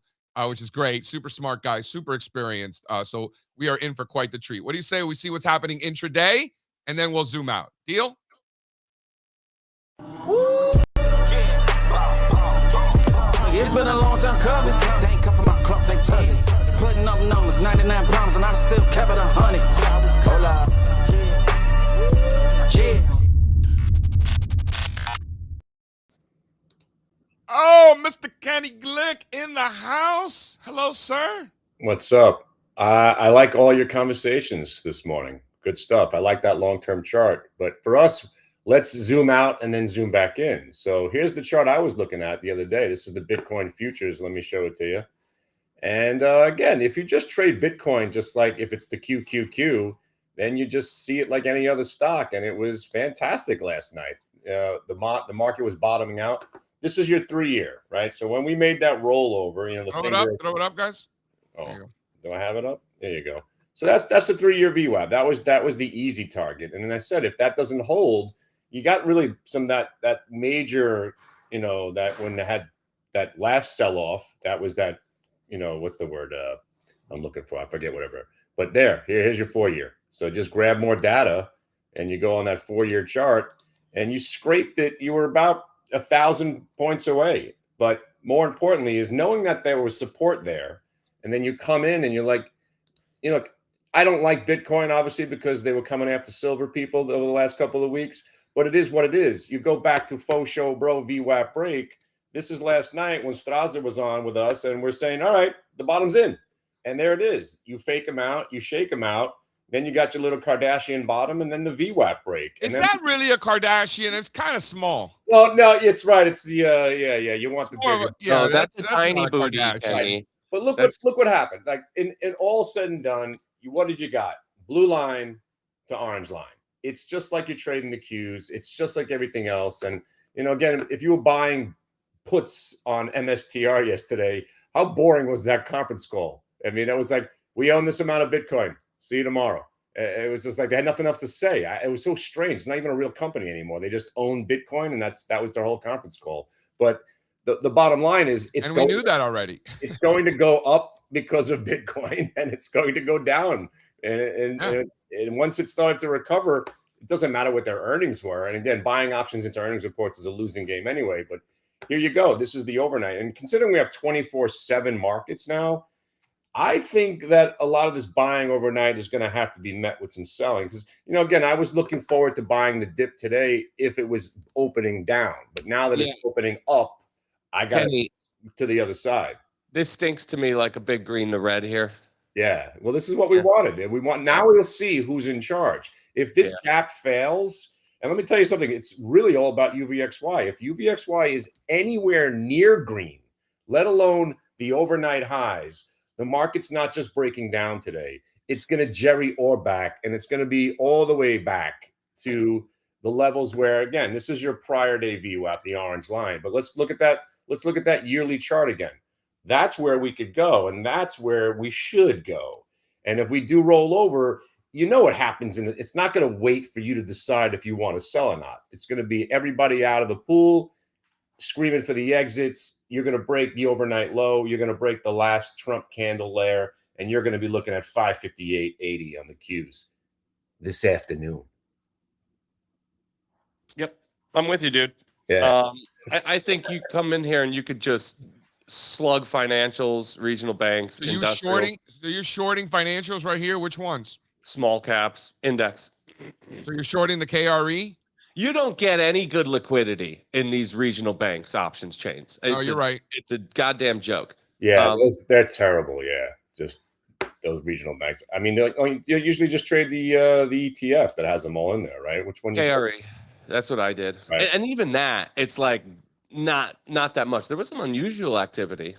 [SPEAKER 2] which is great. Super smart guy, super experienced. So we are in for quite the treat. What do you say? We see what's happening intraday, and then we'll zoom out. Deal?
[SPEAKER 6] It's been a long time coming. They ain't come from my club, they took it. Putting up numbers, 99 pounds, and I still kept it 100. Hold up. Yeah.
[SPEAKER 2] Oh, Mr. Kenny Glick in the house. Hello, sir.
[SPEAKER 7] What's up? I like all your conversations this morning. Good stuff. I like that long-term chart. But for us, let's zoom out and then zoom back in. So here's the chart I was looking at the other day. This is the Bitcoin futures. Let me show it to you. And again, if you just trade Bitcoin, just like if it's the QQQ, then you just see it like any other stock. And it was fantastic last night. The market was bottoming out. This is your 3-year, right? So when we made that rollover, you know,
[SPEAKER 2] Throw it up, guys.
[SPEAKER 7] Oh, do I have it up? There you go. So that's the 3-year VWAP. That was the easy target. And then I said, if that doesn't hold, you got really some that major, you know, that when they had that last sell-off, that was that, you know, what's the word I'm looking for? I forget whatever. But here's your 4-year. So just grab more data and you go on that 4-year chart and you scraped it. You were about 1,000 points away. But more importantly is knowing that there was support there. And then you come in and you're like, you know, I don't like Bitcoin, obviously, because they were coming after silver people over the last couple of weeks. But it is what it is. You go back to faux show, bro, VWAP break. This is last night when Strazza was on with us, and we're saying, all right, the bottom's in. And there it is. You fake them out, you shake them out. Then you got your little Kardashian bottom, and then the VWAP break.
[SPEAKER 2] It's not really a Kardashian. It's kind of small.
[SPEAKER 7] Well, no, it's right. It's the yeah. You want the bigger.
[SPEAKER 2] Yeah,
[SPEAKER 3] that's a tiny
[SPEAKER 2] not
[SPEAKER 3] booty,
[SPEAKER 2] Kardashian.
[SPEAKER 3] Kenny.
[SPEAKER 7] But look what happened. Like in all said and done, what did you got? Blue line to orange line. It's just like you're trading the Qs. It's just like everything else. And you know, again, if you were buying puts on MSTR yesterday, how boring was that conference call? I mean, that was like, we own this amount of Bitcoin. See you tomorrow. It was just like they had nothing else to say. It was so strange. It's not even a real company anymore. They just own Bitcoin, and that was their whole conference call. But the bottom line is, we
[SPEAKER 2] knew that already.
[SPEAKER 7] It's going to go up because of Bitcoin, and it's going to go down. And once it started to recover, it doesn't matter what their earnings were. And again, buying options into earnings reports is a losing game anyway. But here you go. This is the overnight. And considering we have 24/7 markets now, I think that a lot of this buying overnight is going to have to be met with some selling. Because, you know, again, I was looking forward to buying the dip today if it was opening down. But now that it's opening up, I got to the other side.
[SPEAKER 3] This stinks to me like a big green to red here.
[SPEAKER 7] Yeah. Well, this is what we wanted. Now we'll see who's in charge. If this cap fails, and let me tell you something, it's really all about UVXY. If UVXY is anywhere near green, let alone the overnight highs, the market's not just breaking down today. It's going to Jerry or back, and it's going to be all the way back to the levels where, again, this is your prior day VWAP, the orange line. But let's look at that. Let's look at that yearly chart again. That's where we could go, and that's where we should go. And if we do roll over, you know what happens. And it's not going to wait for you to decide if you want to sell or not. It's going to be everybody out of the pool, screaming for the exits. You're going to break the overnight low. You're going to break the last Trump candle layer, and you're going to be looking at 558.80 on the Qs this afternoon.
[SPEAKER 3] Yep. I'm with you, dude.
[SPEAKER 7] Yeah.
[SPEAKER 3] I think you come in here and you could just slug financials, regional banks,
[SPEAKER 2] So you're shorting financials right here. Which ones?
[SPEAKER 3] Small caps, index.
[SPEAKER 2] So you're shorting the KRE?
[SPEAKER 3] You don't get any good liquidity in these regional banks options chains.
[SPEAKER 2] You're right.
[SPEAKER 3] It's a goddamn joke.
[SPEAKER 7] Yeah, they're terrible. Yeah, just those regional banks. I mean, you usually just trade the ETF that has them all in there, right? Which one?
[SPEAKER 3] KRE. That's what I did. Right. And even that, it's like not that much. There was some unusual activity.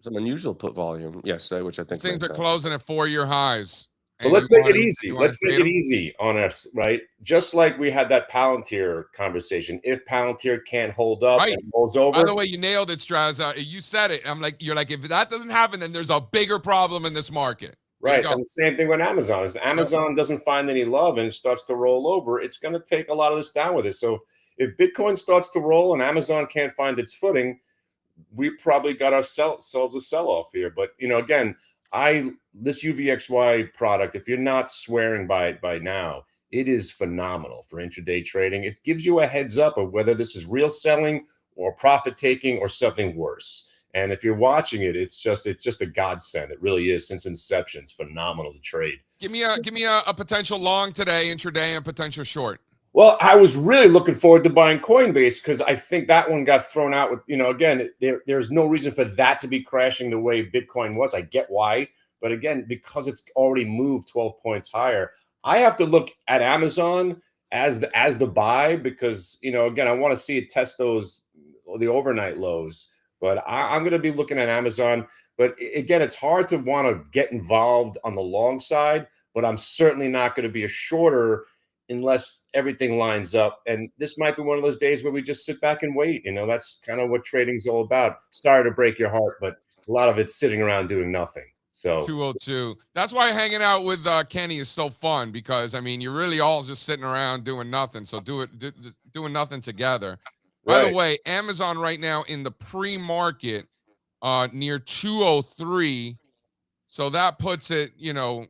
[SPEAKER 3] Some unusual put volume yesterday, which I think
[SPEAKER 2] things are closing at 4-year highs.
[SPEAKER 7] But let's make it easy. Let's make it easy on us, right? Just like we had that Palantir conversation. If Palantir can't hold up and rolls over.
[SPEAKER 2] By the way, you nailed it, Strazza. You said it. I'm like, you're like, if that doesn't happen, then there's a bigger problem in this market.
[SPEAKER 7] Right. And the same thing with Amazon. If Amazon doesn't find any love and starts to roll over, it's going to take a lot of this down with it. So if Bitcoin starts to roll and Amazon can't find its footing, we probably got ourselves a sell-off here. But, you know, again, this UVXY product, if you're not swearing by it by now, it is phenomenal for intraday trading. It gives you a heads up of whether this is real selling or profit taking or something worse. And if you're watching it, it's just a godsend. It really is. Since inception, it's phenomenal to trade.
[SPEAKER 2] Give me a potential long today, intraday, and potential short.
[SPEAKER 7] Well, I was really looking forward to buying Coinbase because I think that one got thrown out with, you know, again, there's no reason for that to be crashing the way Bitcoin was. I get why. But again, because it's already moved 12 points higher, I have to look at Amazon as the buy because, you know, again, I want to see it test the overnight lows. But I'm going to be looking at Amazon. But again, it's hard to want to get involved on the long side, but I'm certainly not going to be a shorter unless everything lines up. And this might be one of those days where we just sit back and wait. You know, that's kind of what trading's all about. Sorry to break your heart, but a lot of it's sitting around doing nothing. So
[SPEAKER 2] 202. That's why hanging out with Kenny is so fun because, I mean, you're really all just sitting around doing nothing. So doing nothing together. By the way, Amazon right now in the pre-market near 203. So that puts it, you know,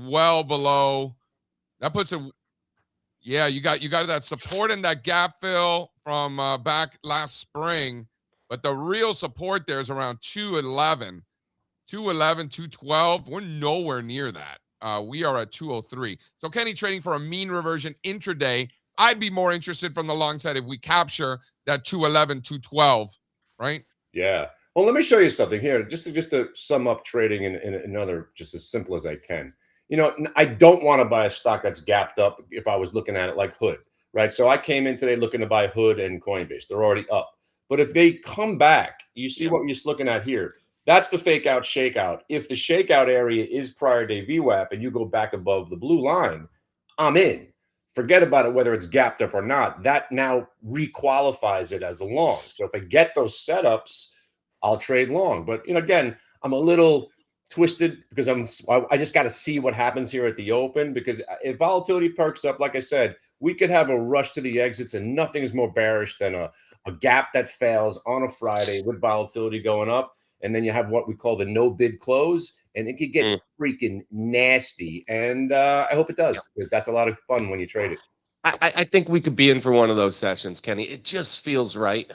[SPEAKER 2] well below. That puts it. Yeah, you got that support and that gap fill from back last spring, but the real support there is around 211, 212. We're nowhere near that. We are at 203. So Kenny trading for a mean reversion intraday. I'd be more interested from the long side if we capture that 211, 212, right?
[SPEAKER 7] Yeah. Well, let me show you something here, just to sum up trading in another, just as simple as I can. You know, I don't want to buy a stock that's gapped up if I was looking at it like Hood, right? So I came in today looking to buy Hood and Coinbase. They're already up. But if they come back, you see what you're looking at here. That's the fake out shakeout. If the shakeout area is prior day VWAP and you go back above the blue line, I'm in. Forget about it, whether it's gapped up or not. That now requalifies it as a long. So if I get those setups, I'll trade long. But, you know, again, I'm a little twisted because I just got to see what happens here at the open, because if volatility perks up, like I said, we could have a rush to the exits, and nothing is more bearish than a gap that fails on a Friday with volatility going up. And then you have what we call the no bid close, and it could get freaking nasty. And I hope it does, because that's a lot of fun when you trade it.
[SPEAKER 3] I think we could be in for one of those sessions, Kenny. It just feels right.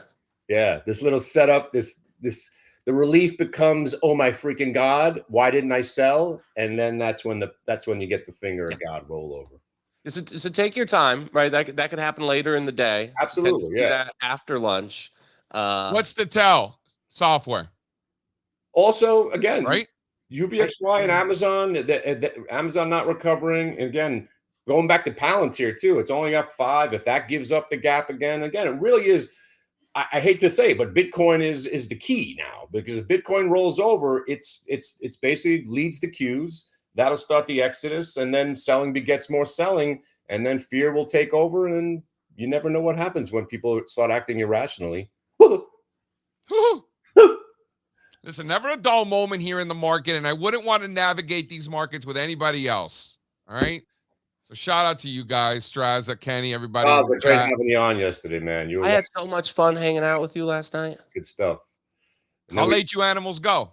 [SPEAKER 7] Yeah, this little setup, the relief becomes, oh my freaking God, why didn't I sell? And then that's when you get the finger of God roll over.
[SPEAKER 3] So take your time, right? That could happen later in the day.
[SPEAKER 7] Absolutely,
[SPEAKER 3] yeah. That after lunch.
[SPEAKER 2] What's the tell? Software.
[SPEAKER 7] Also, again,
[SPEAKER 2] right?
[SPEAKER 7] UVXY and Amazon, Amazon not recovering. And again, going back to Palantir too, it's only up 5. If that gives up the gap again, it really is. I hate to say it, but Bitcoin is the key now, because if Bitcoin rolls over, it's basically leads the queues. That'll start the exodus, and then selling begets more selling, and then fear will take over, and you never know what happens when people start acting irrationally.
[SPEAKER 2] Listen, never a dull moment here in the market, and I wouldn't want to navigate these markets with anybody else. All right. So shout out to you guys, Strazza, Kenny, everybody.
[SPEAKER 7] Oh, it was great having you on yesterday, man.
[SPEAKER 3] I had so much fun hanging out with you last night.
[SPEAKER 7] Good stuff.
[SPEAKER 2] How late you animals go?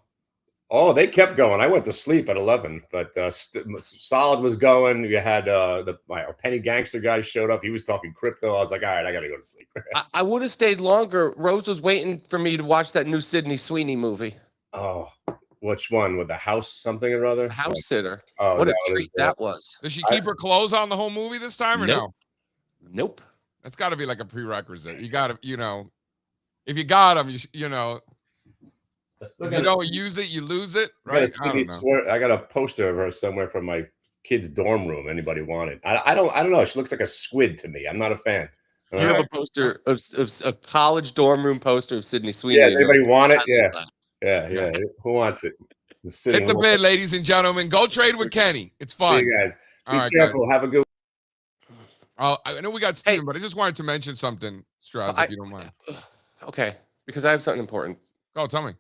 [SPEAKER 7] Oh, they kept going. I went to sleep at 11, but Solid was going. You had our Penny Gangster guy showed up. He was talking crypto. I was like, all right, I got to go to sleep.
[SPEAKER 3] I would have stayed longer. Rose was waiting for me to watch that new Sydney Sweeney movie.
[SPEAKER 7] Oh, which one? With the house something or other?
[SPEAKER 3] House Sitter.
[SPEAKER 7] Oh,
[SPEAKER 3] what a treat that was.
[SPEAKER 2] Does she keep her clothes on the whole movie this time or no?
[SPEAKER 3] Nope.
[SPEAKER 2] That's got to be like a prerequisite. You got to, if you got them, if you don't use it, you lose it, right?
[SPEAKER 7] I got a poster of her somewhere from my kid's dorm room. Anybody want it? I don't know. She looks like a squid to me. I'm not a fan.
[SPEAKER 3] You have a poster of a college dorm room poster of Sydney Sweeney.
[SPEAKER 7] Yeah, anybody want it? Yeah. Who wants it? It's the sitting.
[SPEAKER 2] Hit the bid, ladies and gentlemen. Go trade with Kenny. It's
[SPEAKER 7] See
[SPEAKER 2] fun.
[SPEAKER 7] you guys. Be
[SPEAKER 2] All right,
[SPEAKER 7] careful. Have a good.
[SPEAKER 2] I know we got Steven, but I just wanted to mention something, Strazza, if you don't mind.
[SPEAKER 3] Okay, because I have something important.
[SPEAKER 2] Go, tell me.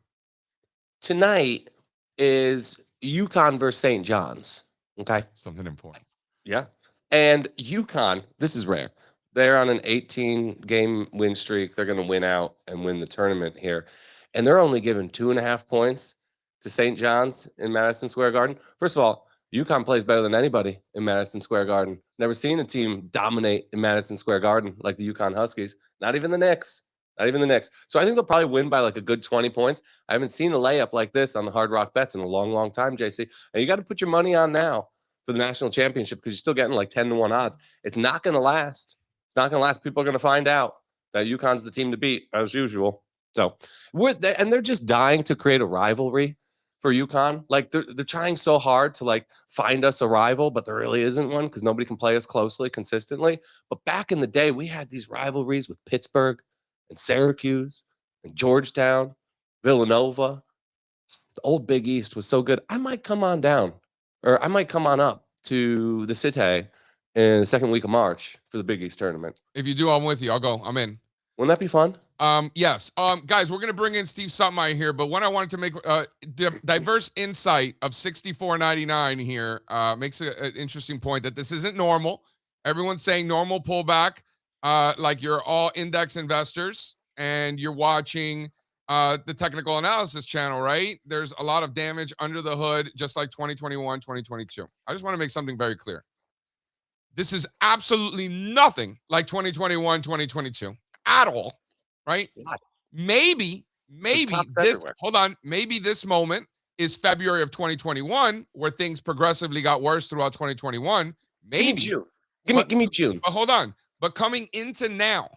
[SPEAKER 3] Tonight is UConn versus St. John's. Okay.
[SPEAKER 2] Something important.
[SPEAKER 3] Yeah. And UConn, this is rare. They're on an 18-game win streak. They're going to win out and win the tournament here. And they're only given 2.5 points to St. John's in Madison Square Garden. First of all, UConn plays better than anybody in Madison Square Garden. Never seen a team dominate in Madison Square Garden like the UConn Huskies. Not even the Knicks. Not even the Knicks. So I think they'll probably win by like a good 20 points. I haven't seen a layup like this on the Hard Rock Bets in a long, long time, JC. And you got to put your money on now for the national championship because you're still getting like 10-1 odds. It's not going to last. It's not going to last. People are going to find out that UConn's the team to beat as usual. So they're just dying to create a rivalry for UConn. Like they're trying so hard to like find us a rival, but there really isn't one because nobody can play us closely, consistently. But back in the day, we had these rivalries with Pittsburgh and Syracuse and Georgetown, Villanova. The old Big East was so good. I might come on down, or I might come on up to the Cité in the second week of March for the Big East tournament.
[SPEAKER 2] If you do, I'm with you. I'll go. I'm in.
[SPEAKER 3] Wouldn't that be fun?
[SPEAKER 2] Yes. Guys, we're gonna bring in Steve Suttmeier here, but what I wanted to make diverse insight of 64.99 here makes an interesting point that this isn't normal. Everyone's saying normal pullback, like you're all index investors and you're watching the technical analysis channel, right? There's a lot of damage under the hood, just like 2021, 2022. I just want to make something very clear. This is absolutely nothing like 2021, 2022 at all. Right? Maybe this, hold on. Maybe this moment is February of 2021 where things progressively got worse throughout 2021. Maybe.
[SPEAKER 3] Give me June. Give me June.
[SPEAKER 2] But hold on. But coming into now,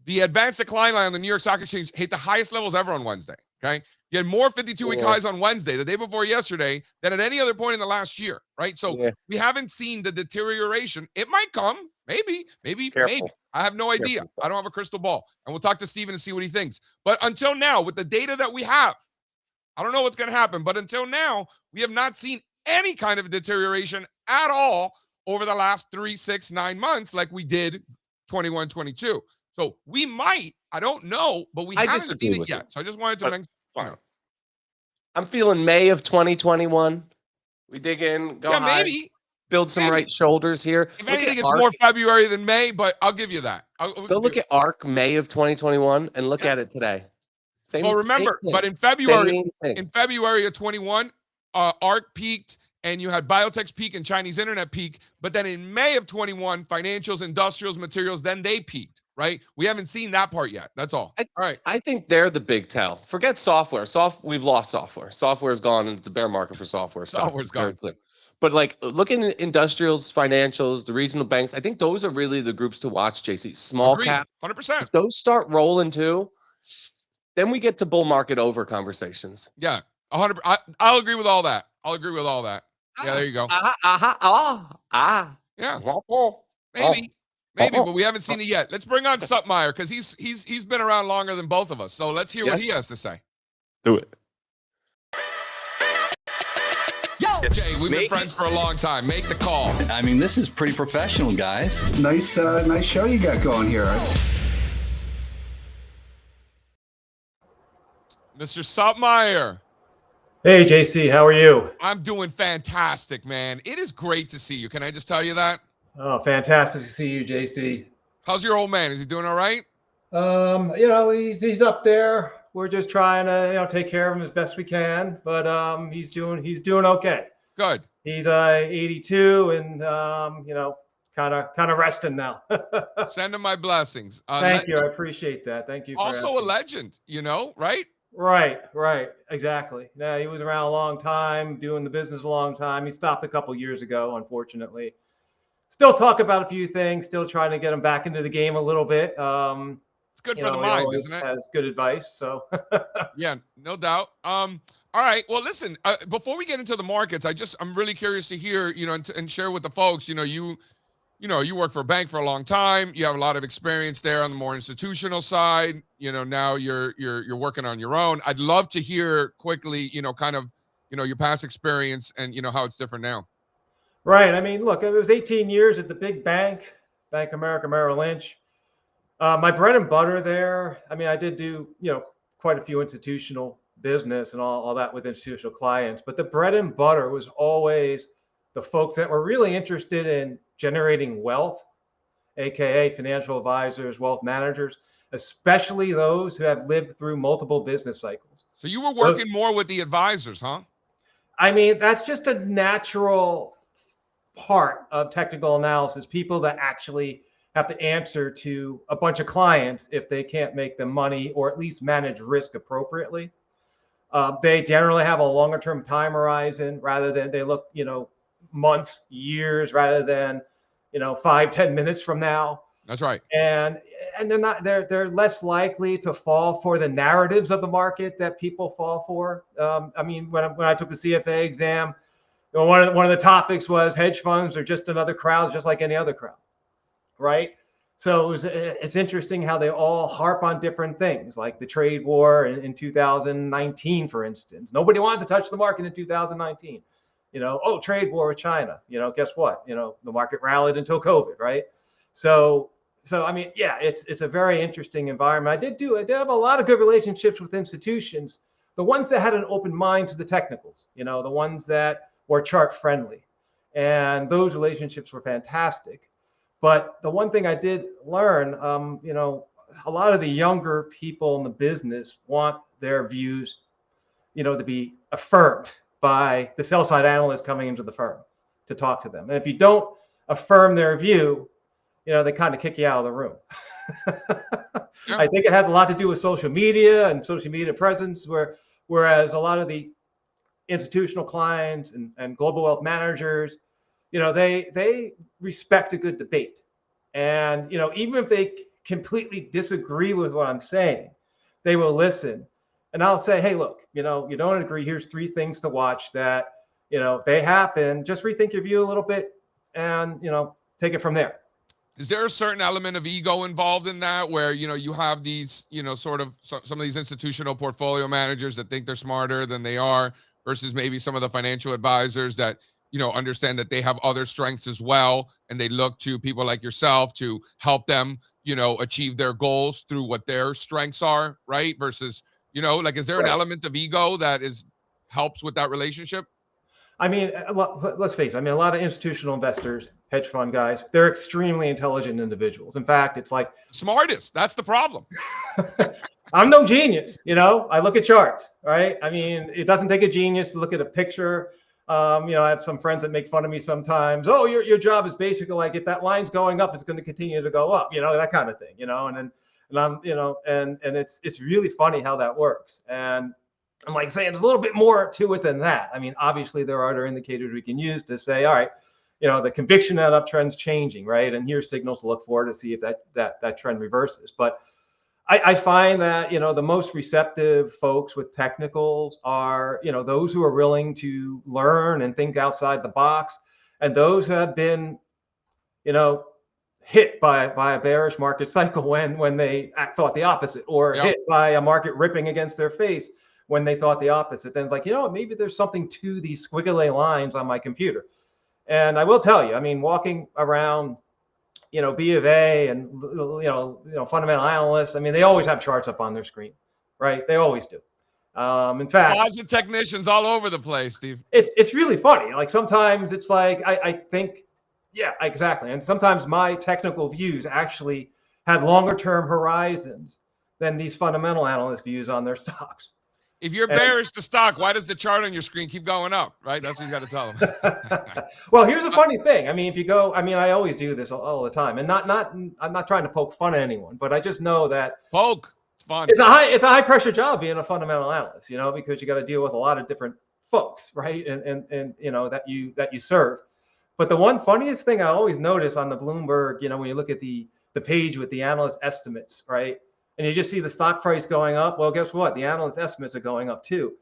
[SPEAKER 2] the advanced decline line on the New York Stock Exchange hit the highest levels ever on Wednesday. Okay. You had more 52-week highs on Wednesday, the day before yesterday, than at any other point in the last year. Right. So we haven't seen the deterioration. It might come. Maybe. I have no idea. I don't have a crystal ball. And we'll talk to Steven and see what he thinks. But until now, with the data that we have, I don't know what's going to happen. But until now, we have not seen any kind of deterioration at all over the last 3, 6, 9 months like we did 21, 22. So we might, I don't know, but we haven't seen it yet. So I just wanted to mention.
[SPEAKER 3] Fine. I'm feeling May of 2021. We dig in, go high.
[SPEAKER 2] Maybe.
[SPEAKER 3] Build some right shoulders here.
[SPEAKER 2] If anything, it's more February than May, but I'll give you that.
[SPEAKER 3] Go look at ARC May of 2021 and look at it today.
[SPEAKER 2] Well, remember, but in February of 21, ARC peaked and you had biotech's peak and Chinese internet peak. But then in May of 21, financials, industrials, materials, then they peaked, right? We haven't seen that part yet. That's all. All right.
[SPEAKER 3] I think they're the big tell. Forget software. We've lost software. Software's gone and it's a bear market for software.
[SPEAKER 2] Software's gone.
[SPEAKER 3] But like looking at industrials, financials, the regional banks, I think those are really the groups to watch, JC. Small cap.
[SPEAKER 2] 100%.
[SPEAKER 3] If those start rolling too, then we get to bull market over conversations.
[SPEAKER 2] Yeah, 100%. I'll agree with all that. Yeah, there you go. Yeah. Maybe, but we haven't seen it yet. Let's bring on Suttmeier because he's been around longer than both of us. So let's hear what he has to say.
[SPEAKER 3] Do it.
[SPEAKER 2] Jay, we've been friends for a long time. Make the call.
[SPEAKER 8] I mean, this is pretty professional, guys.
[SPEAKER 9] Nice show you got going here.
[SPEAKER 2] Mr. Suttmeier.
[SPEAKER 10] Hey, JC, how are you?
[SPEAKER 2] I'm doing fantastic, man. It is great to see you. Can I just tell you that?
[SPEAKER 10] Oh, fantastic to see you, JC.
[SPEAKER 2] How's your old man? Is he doing all right?
[SPEAKER 10] He's up there. We're just trying to, take care of him as best we can, but he's doing okay.
[SPEAKER 2] Good.
[SPEAKER 10] He's 82 and kind of resting now.
[SPEAKER 2] Send him my blessings.
[SPEAKER 10] Thank you. I appreciate that. Thank you.
[SPEAKER 2] Also a legend, right?
[SPEAKER 10] Right. Exactly. Yeah, he was around a long time, doing the business a long time. He stopped a couple years ago, unfortunately. Still talk about a few things, still trying to get him back into the game a little bit.
[SPEAKER 2] It's good for the mind, isn't it?
[SPEAKER 10] Has good advice. So
[SPEAKER 2] yeah, no doubt. All right. Well, listen, before we get into the markets, I'm really curious to hear, and share with the folks, you worked for a bank for a long time. You have a lot of experience there on the more institutional side. Now you're working on your own. I'd love to hear quickly, kind of your past experience and, how it's different now.
[SPEAKER 10] Right. I mean, look, it was 18 years at the big bank, Bank of America, Merrill Lynch. My bread and butter there, I mean, I did do, quite a few institutional business and all that with institutional clients, but the bread and butter was always the folks that were really interested in generating wealth, AKA financial advisors, wealth managers, especially those who have lived through multiple business cycles.
[SPEAKER 2] So you were working more with the advisors, huh?
[SPEAKER 10] I mean, that's just a natural part of technical analysis. People that actually have to answer to a bunch of clients if they can't make them money or at least manage risk appropriately. They generally have a longer term time horizon rather than they look, months, years, rather than, 5-10 minutes from now.
[SPEAKER 2] That's right.
[SPEAKER 10] And they're less likely to fall for the narratives of the market that people fall for. I mean, when I took the CFA exam, one of the topics was hedge funds are just another crowd, just like any other crowd, right? So it's interesting how they all harp on different things, like the trade war in 2019, for instance. Nobody wanted to touch the market in 2019. Trade war with China. Guess what? The market rallied until COVID, right? So I mean, yeah, it's a very interesting environment. I did have a lot of good relationships with institutions, the ones that had an open mind to the technicals, the ones that were chart friendly, and those relationships were fantastic. But the one thing I did learn, a lot of the younger people in the business want their views, to be affirmed by the sell side analyst coming into the firm to talk to them. And if you don't affirm their view, they kind of kick you out of the room. I think it has a lot to do with social media and social media presence, whereas a lot of the institutional clients and global wealth managers, they respect a good debate. And, even if they completely disagree with what I'm saying, they will listen. And I'll say, hey, look, you don't agree. Here's 3 things to watch that, if they happen, just rethink your view a little bit and, take it from there.
[SPEAKER 2] Is there a certain element of ego involved in that where, you have these, sort of some of these institutional portfolio managers that think they're smarter than they are versus maybe some of the financial advisors that, understand that they have other strengths as well. And they look to people like yourself to help them, achieve their goals through what their strengths are, right? Versus, is there an element of ego that helps with that relationship?
[SPEAKER 10] I mean, let's face it. I mean, a lot of institutional investors, hedge fund guys, they're extremely intelligent individuals. In fact, it's like
[SPEAKER 2] smartest. That's the problem.
[SPEAKER 10] I'm no genius. I look at charts, right? I mean, it doesn't take a genius to look at a picture. I have some friends that make fun of me sometimes. Oh, your job is basically like, if that line's going up, it's going to continue to go up, that kind of thing, and I'm, and it's really funny how that works. And I'm like saying there's a little bit more to it than that. I mean, obviously there are other indicators we can use to say, all right, the conviction that uptrend's changing, right? And here's signals to look for to see if that trend reverses. But I find that, the most receptive folks with technicals are, those who are willing to learn and think outside the box, and those who have been, hit by a bearish market cycle when they thought the opposite, or hit by a market ripping against their face when they thought the opposite. Then it's like, maybe there's something to these squiggly lines on my computer. And I will tell you, I mean, walking around, B of A and, fundamental analysts, I mean, they always have charts up on their screen, right? They always do. In fact,
[SPEAKER 2] closet technicians all over the place, Steve.
[SPEAKER 10] It's really funny. Like sometimes it's like, I think, yeah, exactly. And sometimes my technical views actually had longer term horizons than these fundamental analyst views on their stocks.
[SPEAKER 2] If you're bearish to stock, why does the chart on your screen keep going up, right? That's what you got to tell them.
[SPEAKER 10] Well, here's a funny thing. I mean, if you go, I mean, I always do this all the time, and I'm not trying to poke fun at anyone, but I just know that
[SPEAKER 2] it's fun.
[SPEAKER 10] It's a high pressure job being a fundamental analyst, because you got to deal with a lot of different folks, right? And that you serve. But the one funniest thing I always notice on the Bloomberg, when you look at the page with the analyst estimates, right? And you just see the stock price going up. Well, guess what? The analyst estimates are going up too.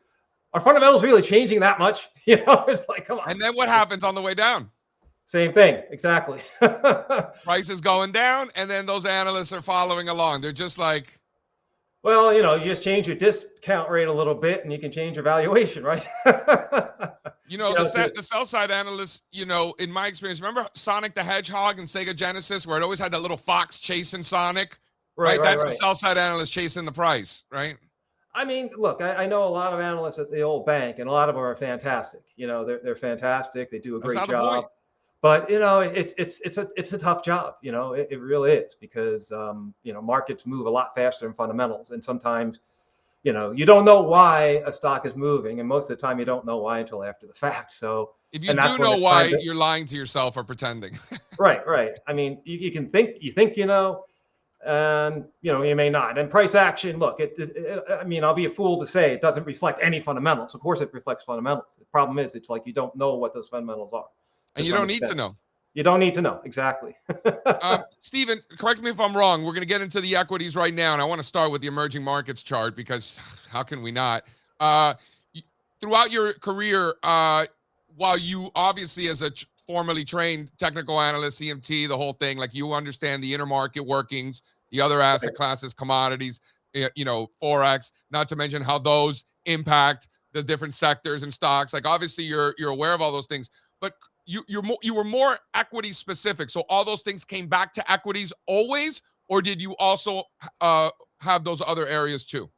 [SPEAKER 10] Are fundamentals really changing that much? It's like, come on.
[SPEAKER 2] And then what happens on the way down?
[SPEAKER 10] Same thing. Exactly.
[SPEAKER 2] Price is going down, and then those analysts are following along. They're just like,
[SPEAKER 10] Well, you just change your discount rate a little bit, and you can change your valuation, right?
[SPEAKER 2] The sell side analysts, in my experience, remember Sonic the Hedgehog and Sega Genesis, where it always had that little fox chasing Sonic, right? That's the sell side analyst chasing the price, right?
[SPEAKER 10] I mean, look, I know a lot of analysts at the old bank, and a lot of them are fantastic. They're fantastic. They do a great job. But it's a tough job. It really is, because markets move a lot faster than fundamentals, and sometimes you don't know why a stock is moving, and most of the time you don't know why until after the fact. So
[SPEAKER 2] if you do know why, you're lying to yourself or pretending.
[SPEAKER 10] Right. I mean, you can think and you may not. And price action, look, I mean, I'll be a fool to say it doesn't reflect any fundamentals. Of course it reflects fundamentals. The problem is it's like you don't know what those fundamentals are.
[SPEAKER 2] And you don't need to know.
[SPEAKER 10] You don't need to know. Exactly.
[SPEAKER 2] Steven, correct me if I'm wrong. We're going to get into the equities right now, and I want to start with the emerging markets chart, because how can we not? Throughout your career, while you obviously, as a formerly trained technical analyst, CMT, the whole thing, like, you understand the intermarket workings, the other asset classes, commodities, Forex, not to mention how those impact the different sectors and stocks. Like, obviously you're aware of all those things, but you were more equity specific. So all those things came back to equities always, or did you also have those other areas too?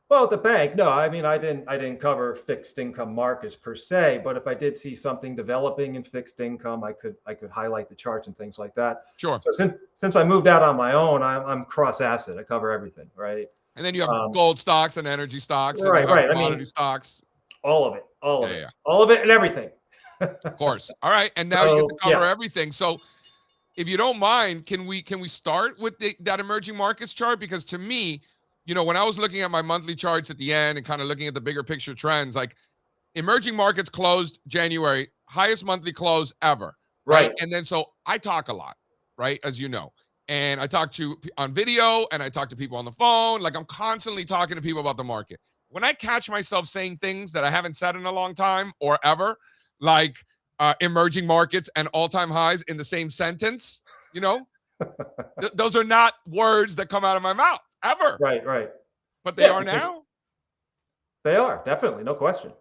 [SPEAKER 10] Well, at the bank, no. I mean, I didn't cover fixed income markets per se, but if I did see something developing in fixed income, I could highlight the charts and things like that.
[SPEAKER 2] Sure.
[SPEAKER 10] So since I moved out on my own, I'm cross asset. I cover everything, right?
[SPEAKER 2] And then you have gold stocks and energy stocks,
[SPEAKER 10] right?
[SPEAKER 2] Commodity stocks.
[SPEAKER 10] All of it, all of it, and everything.
[SPEAKER 2] Of course. All right, and now you get to cover everything. So, if you don't mind, can we start with that emerging markets chart? Because to me, when I was looking at my monthly charts at the end and kind of looking at the bigger picture trends, like, emerging markets closed January, highest monthly close ever. Right. And then, so I talk a lot, right? As you know, and I talk to on video, and I talk to people on the phone. Like, I'm constantly talking to people about the market. When I catch myself saying things that I haven't said in a long time or ever, like emerging markets and all-time highs in the same sentence, those are not words that come out of my mouth ever.
[SPEAKER 10] Right.
[SPEAKER 2] But they are now.
[SPEAKER 10] They are, definitely, no question.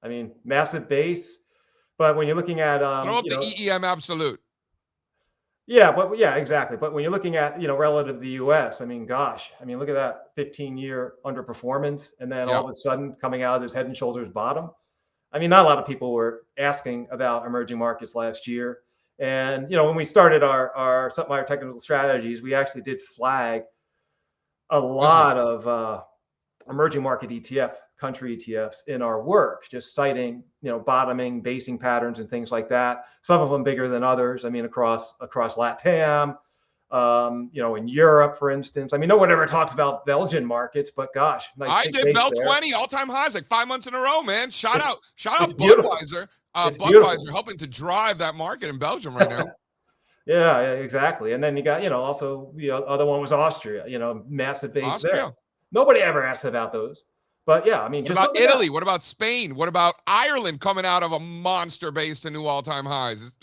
[SPEAKER 10] I mean, massive base, but when you're looking at
[SPEAKER 2] the EEM absolute.
[SPEAKER 10] Yeah, exactly. But when you're looking at, relative to the US, I mean, gosh, look at that 15-year underperformance, and then all of a sudden coming out of this head and shoulders bottom. I mean, not a lot of people were asking about emerging markets last year. And, when we started our Suttmeier technical strategies, we actually did flag a lot of emerging market country ETFs in our work, just citing, bottoming, basing patterns and things like that. Some of them bigger than others. I mean, across LATAM, in Europe, for instance. I mean, no one ever talks about Belgian markets, but gosh, nice
[SPEAKER 2] I did Bell 20 all-time highs, like 5 months in a row, man. Shout out Budweiser. Budweiser helping to drive that market in Belgium right now.
[SPEAKER 10] Yeah, exactly. And then you got, also the other one was Austria, massive base there. Nobody ever asked about those. But yeah, I mean,
[SPEAKER 2] what about Italy? What about Spain? What about Ireland coming out of a monster base to new all-time highs?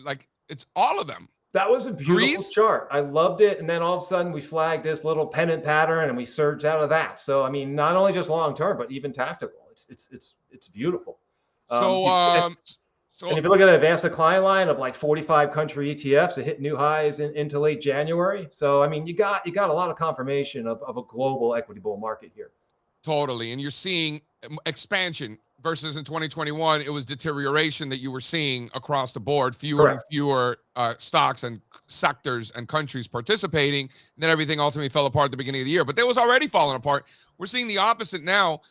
[SPEAKER 2] It's all of them.
[SPEAKER 10] That was a beautiful chart. I loved it. And then all of a sudden we flagged this little pennant pattern and we surged out of that. So, I mean, not only just long-term, but even tactical. It's beautiful. And if you look at an advanced decline line of like 45 country ETFs that hit new highs into late January. So, I mean, you got a lot of confirmation of a global equity bull market here.
[SPEAKER 2] Totally. And you're seeing expansion versus in 2021, it was deterioration that you were seeing across the board, fewer and fewer stocks and sectors and countries participating. And then everything ultimately fell apart at the beginning of the year, but they was already falling apart. We're seeing the opposite now.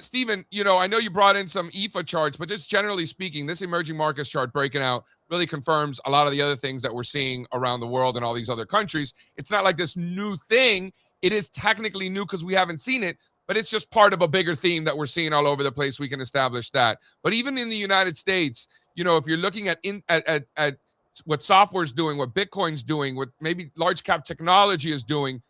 [SPEAKER 2] Steven, I know you brought in some EFA charts, but just generally speaking, this emerging markets chart breaking out really confirms a lot of the other things that we're seeing around the world and all these other countries. It's not like this new thing. It is technically new because we haven't seen it, but it's just part of a bigger theme that we're seeing all over the place. We can establish that. But even in the United States, if you're looking at what software's doing, what Bitcoin's doing, what maybe large cap technology is doing,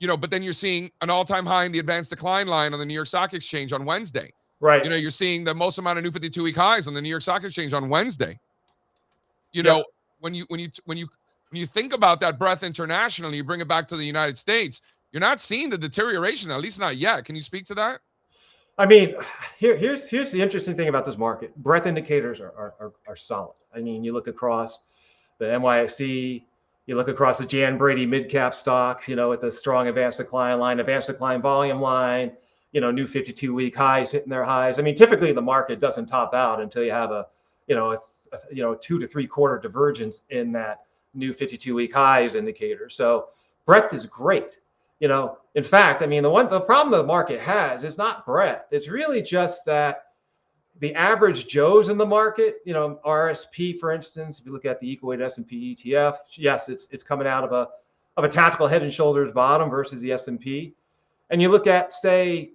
[SPEAKER 2] but then you're seeing an all-time high in the advanced decline line on the New York Stock Exchange on Wednesday.
[SPEAKER 10] Right.
[SPEAKER 2] You're seeing the most amount of new 52-week highs on the New York Stock Exchange on Wednesday. When you think about that breadth internationally, you bring it back to the United States, you're not seeing the deterioration, at least not yet. Can you speak to that?
[SPEAKER 10] I mean, here's the interesting thing about this market. Breadth indicators are solid. I mean, you look across the NYSE, you look across the Jan Brady mid-cap stocks, you know, with the strong advanced decline line, advanced decline volume line, you know, new 52-week highs hitting their highs. I mean, typically the market doesn't top out until you have a 2 to 3 quarter divergence in that new 52-week highs indicator. So breadth is great. You know, in fact, I mean, the problem the market has is not breadth. It's really just that the average Joes in the market, you know, RSP, for instance, if you look at the equal weight S&P ETF, yes, it's coming out of a tactical head and shoulders bottom versus the S&P. And you look at, say,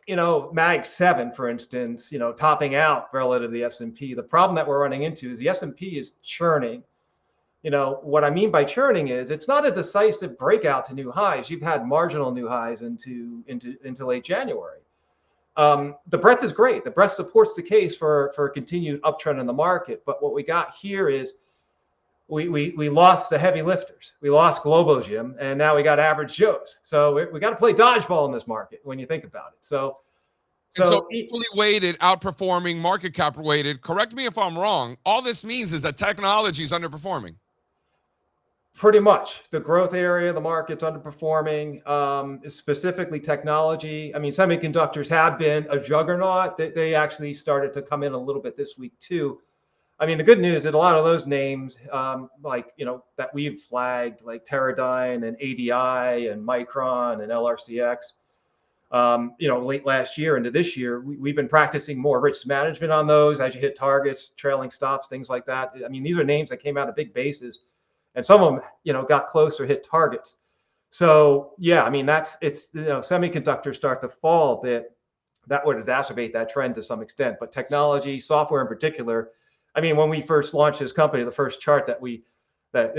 [SPEAKER 10] you know, Mag 7, for instance, you know, topping out relative to the S&P. The problem that we're running into is the S&P is churning. You know, what I mean by churning is it's not a decisive breakout to new highs. You've had marginal new highs into late January. The breadth is great. The breadth supports the case for a continued uptrend in the market. But what we got here is we lost the heavy lifters. We lost Globogym, and now we got average Joes. So we got to play dodgeball in this market when you think about it. So
[SPEAKER 2] equally weighted, outperforming, market cap weighted. Correct me if I'm wrong. All this means is that technology is underperforming.
[SPEAKER 10] Pretty much. The growth area of the market's underperforming, specifically technology. I mean, semiconductors have been a juggernaut. They actually started to come in a little bit this week too. I mean, the good news is that a lot of those names, like, you know, that we've flagged, like Teradyne and ADI and Micron and LRCX, you know, late last year into this year, we've been practicing more risk management on those as you hit targets, trailing stops, things like that. I mean, these are names that came out of big bases. And some of them, you know, got close or hit targets. So, yeah, I mean, it's, you know, semiconductors start to fall a bit. That would exacerbate that trend to some extent. But technology, software in particular, I mean, when we first launched this company, the first chart that you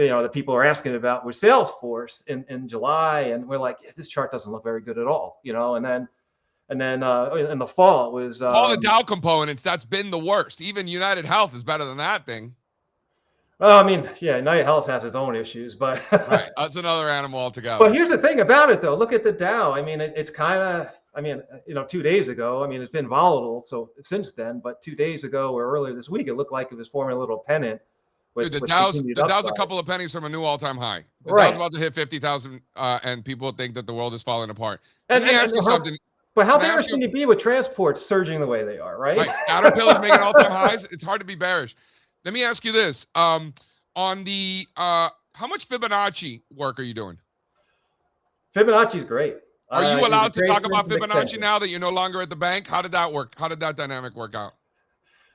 [SPEAKER 10] know, the people are asking about was Salesforce in July. And we're like, this chart doesn't look very good at all, you know, and then in the fall, it was
[SPEAKER 2] all the Dow components. That's been the worst. Even United Health is better than that thing.
[SPEAKER 10] Well, I mean, yeah, United Health has its own issues, but
[SPEAKER 2] right, that's another animal altogether.
[SPEAKER 10] But here's the thing about it, though. Look at the Dow. I mean, it's kind of, I mean, you know, 2 days ago, I mean, it's been volatile so since then, but 2 days ago or earlier this week, it looked like it was forming a little pennant.
[SPEAKER 2] Dude, the Dow's a couple of pennies from a new all-time high. The
[SPEAKER 10] right.
[SPEAKER 2] Dow's about to hit 50,000, and people think that the world is falling apart. Let me ask you something.
[SPEAKER 10] But how bearish can you be with transports surging the way they are, right?
[SPEAKER 2] Caterpillar's making all-time highs. It's hard to be bearish. Let me ask you this. On the how much Fibonacci work are you doing?
[SPEAKER 10] Fibonacci is great.
[SPEAKER 2] Are you allowed to talk about Fibonacci now that you're no longer at the bank? How did that work? How did that dynamic work out?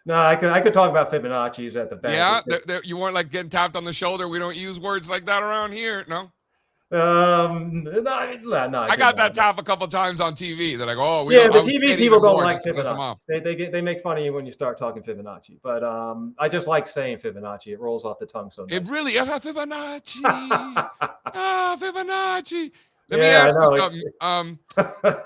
[SPEAKER 10] No, I could talk about Fibonacci's at the bank.
[SPEAKER 2] Yeah, you weren't like getting tapped on the shoulder. We don't use words like that around here. No.
[SPEAKER 10] No,
[SPEAKER 2] I got that tap a couple times on TV. They're like, "Oh,
[SPEAKER 10] the TV people don't like Fibonacci. They make fun of you when you start talking Fibonacci. But I just like saying Fibonacci. It rolls off the tongue so nice.
[SPEAKER 2] It really Fibonacci. Fibonacci. Let me ask you something.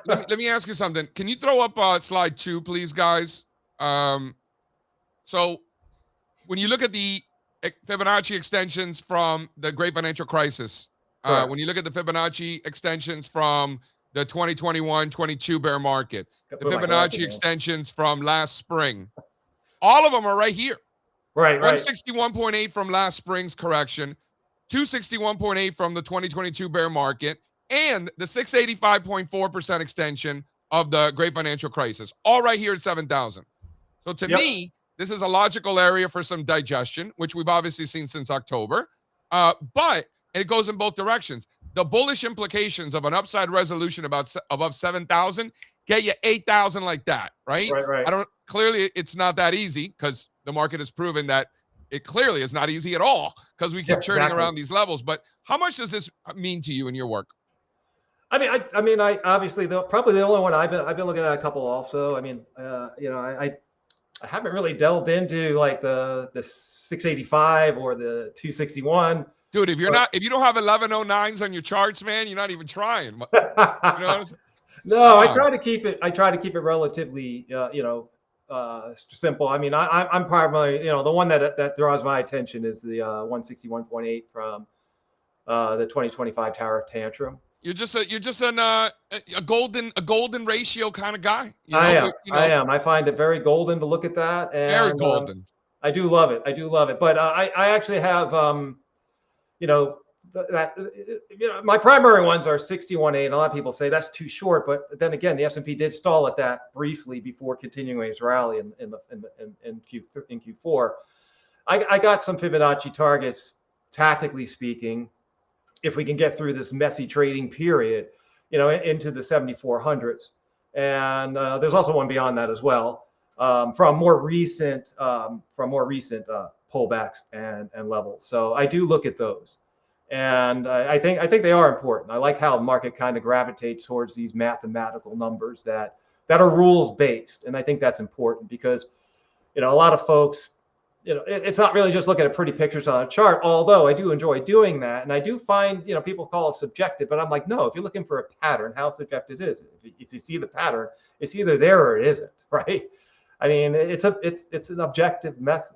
[SPEAKER 2] Let me ask you something. Can you throw up slide 2, please, guys? So when you look at the Fibonacci extensions from the Great Financial Crisis. When you look at the Fibonacci extensions from the 2021-22 bear market, the Fibonacci extensions from last spring, all of them are right here.
[SPEAKER 10] Right.
[SPEAKER 2] 161.8 from last spring's correction, 261.8 from the 2022 bear market, and the 685.4% extension of the Great Financial Crisis, all right here at 7,000. So to me, this is a logical area for some digestion, which we've obviously seen since October. But it goes in both directions. The bullish implications of an upside resolution above 7,000 get you 8,000 like that, right?
[SPEAKER 10] Right.
[SPEAKER 2] Clearly, it's not that easy because the market has proven that it clearly is not easy at all because we keep churning around these levels. But how much does this mean to you in your work?
[SPEAKER 10] I mean, I obviously probably the only one I've been looking at a couple also. I mean, you know, I haven't really delved into like the 685 or the 261.
[SPEAKER 2] Dude, if you don't have 1109s on your charts, man, you're not even trying. You know what I'm saying?
[SPEAKER 10] No, I try to keep it relatively, simple. I mean, I'm primarily, you know, the one that draws my attention is the 161.8 from the 2025 tariff tantrum.
[SPEAKER 2] You're just a golden ratio kind of guy.
[SPEAKER 10] I am. I am. I find it very golden to look at that, and
[SPEAKER 2] very golden.
[SPEAKER 10] I do love it. I do love it. But I actually have my primary ones are 61.8. And a lot of people say that's too short, but then again, the S&P did stall at that briefly before continuing its rally in Q4. I got some Fibonacci targets, tactically speaking, if we can get through this messy trading period, into the 7400s. And there's also one beyond that as well, from more recent pullbacks and levels. So I do look at those. And I think they are important. I like how the market kind of gravitates towards these mathematical numbers that are rules based, and I think that's important because, a lot of folks, it's not really just looking at pretty pictures on a chart. Although I do enjoy doing that, and I do find people call it subjective, but I'm like, no. If you're looking for a pattern, how subjective is it? If you see the pattern, it's either there or it isn't, right? I mean, it's an objective method.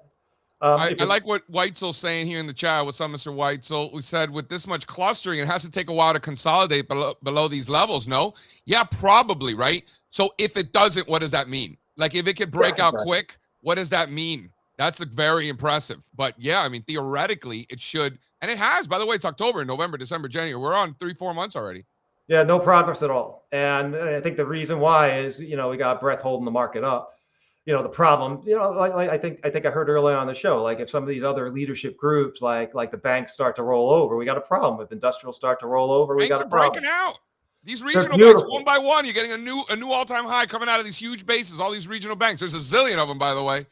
[SPEAKER 2] I like what Weitzel's saying here in the chat. What's up, Mr. Weitzel? We said with this much clustering, it has to take a while to consolidate below these levels. No? Yeah, probably, right? So if it doesn't, what does that mean? Like if it could break out quick, what does that mean? That's very impressive. But yeah, I mean, theoretically, it should. And it has. By the way, it's October, November, December, January. We're on 3-4 months already.
[SPEAKER 10] Yeah, no progress at all. And I think the reason why is, we got breath holding the market up. The problem, like I think I heard earlier on the show, like if some of these other leadership groups, like the banks start to roll over, we got a problem. If industrials start to roll over, we got a problem.
[SPEAKER 2] Breaking out. These regional banks, one by one, you're getting a new all-time high coming out of these huge bases. All these regional banks. There's a zillion of them, by the way.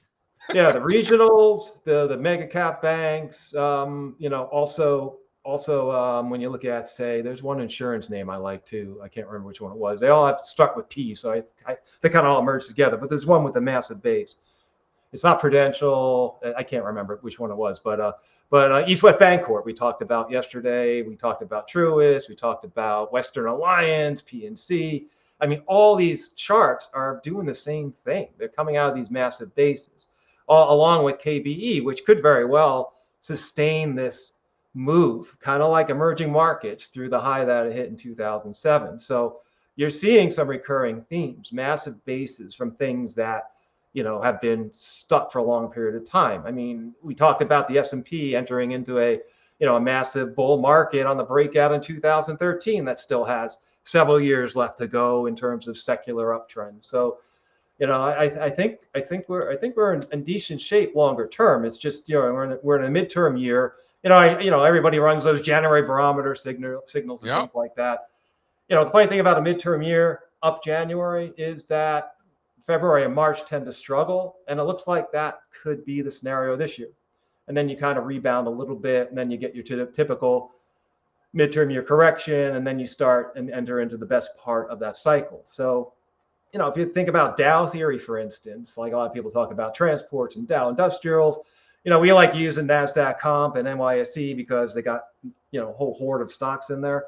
[SPEAKER 10] Yeah, the regionals, the mega cap banks. Also, when you look at, say, there's one insurance name I like too. I can't remember which one it was. They all have start with P, so they kind of all merge together. But there's one with a massive base. It's not Prudential. I can't remember which one it was, but East West Bancorp we talked about yesterday. We talked about Truist. We talked about Western Alliance, PNC. I mean, all these charts are doing the same thing. They're coming out of these massive bases, along with KBE, which could very well sustain this move, kind of like emerging markets through the high that it hit in 2007. So you're seeing some recurring themes, massive bases from things that have been stuck for a long period of time. I mean, we talked about the S&P entering into a massive bull market on the breakout in 2013 that still has several years left to go in terms of secular uptrend. So I think we're in decent shape longer term. It's just we're in a midterm year. Everybody runs those January barometer signals and things like that. The funny thing about a midterm year up January is that February and March tend to struggle, and it looks like that could be the scenario this year. And then you kind of rebound a little bit, and then you get your typical midterm year correction, and then you start and enter into the best part of that cycle. So, if you think about Dow theory, for instance, like a lot of people talk about transports and Dow industrials, we like using NASDAQ comp and NYSE because they got, a whole horde of stocks in there.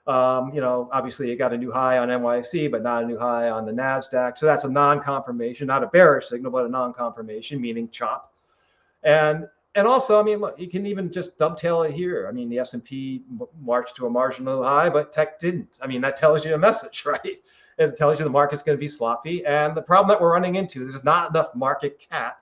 [SPEAKER 10] Obviously you got a new high on NYSE, but not a new high on the NASDAQ. So that's a non-confirmation, not a bearish signal, but a non-confirmation, meaning chop. And also, I mean, look, you can even just dovetail it here. I mean, the S&P marched to a marginal high, but tech didn't. I mean, that tells you a message, right? It tells you the market's going to be sloppy. And the problem that we're running into, there's not enough market cap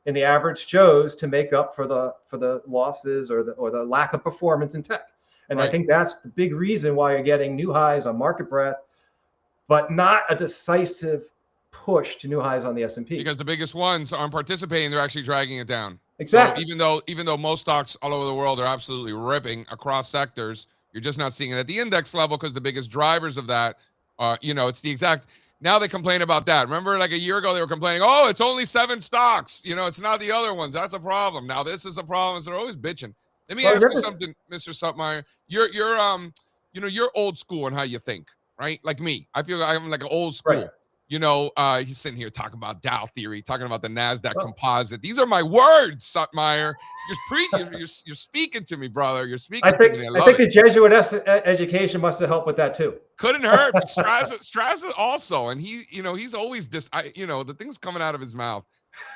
[SPEAKER 10] in the average Joes to make up for the losses or the lack of performance in tech. And I think that's the big reason why you're getting new highs on market breadth, but not a decisive push to new highs on the S&P.
[SPEAKER 2] Because the biggest ones aren't participating, they're actually dragging it down.
[SPEAKER 10] Exactly.
[SPEAKER 2] So even though most stocks all over the world are absolutely ripping across sectors, you're just not seeing it at the index level because the biggest drivers of that it's the exact. Now they complain about that. Remember, like a year ago, they were complaining, oh, it's only 7 stocks. It's not the other ones. That's a problem. Now this is a problem. So they're always bitching. Let me ask you something, Mr. Suttmeier. You're old school on how you think, right? Like me. I feel like I'm like an old school. Right. He's sitting here talking about Dow theory, talking about the NASDAQ composite. These are my words, Suttmeier. You're speaking to me, brother. You're speaking to me.
[SPEAKER 10] I think the Jesuit education must have helped with that too.
[SPEAKER 2] Couldn't hurt. But Strazza also, and he's always the things coming out of his mouth.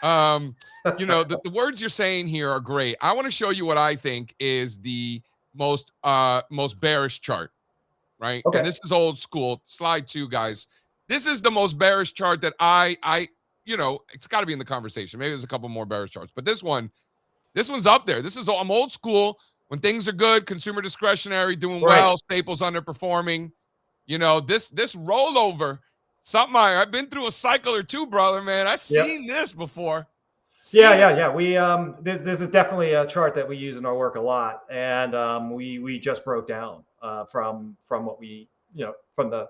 [SPEAKER 2] The words you're saying here are great. I want to show you what I think is the most bearish chart. right?
[SPEAKER 10] Okay.
[SPEAKER 2] And this is old school. Slide 2, guys. This is the most bearish chart that I it's got to be in the conversation. Maybe there's a couple more bearish charts, but this one's up there. I'm old school. When things are good, consumer discretionary doing well, staples underperforming. This rollover, Suttmeier, I've been through a cycle or two, brother, man. I've seen this before.
[SPEAKER 10] Yeah. We this is definitely a chart that we use in our work a lot, and we just broke down from what we from the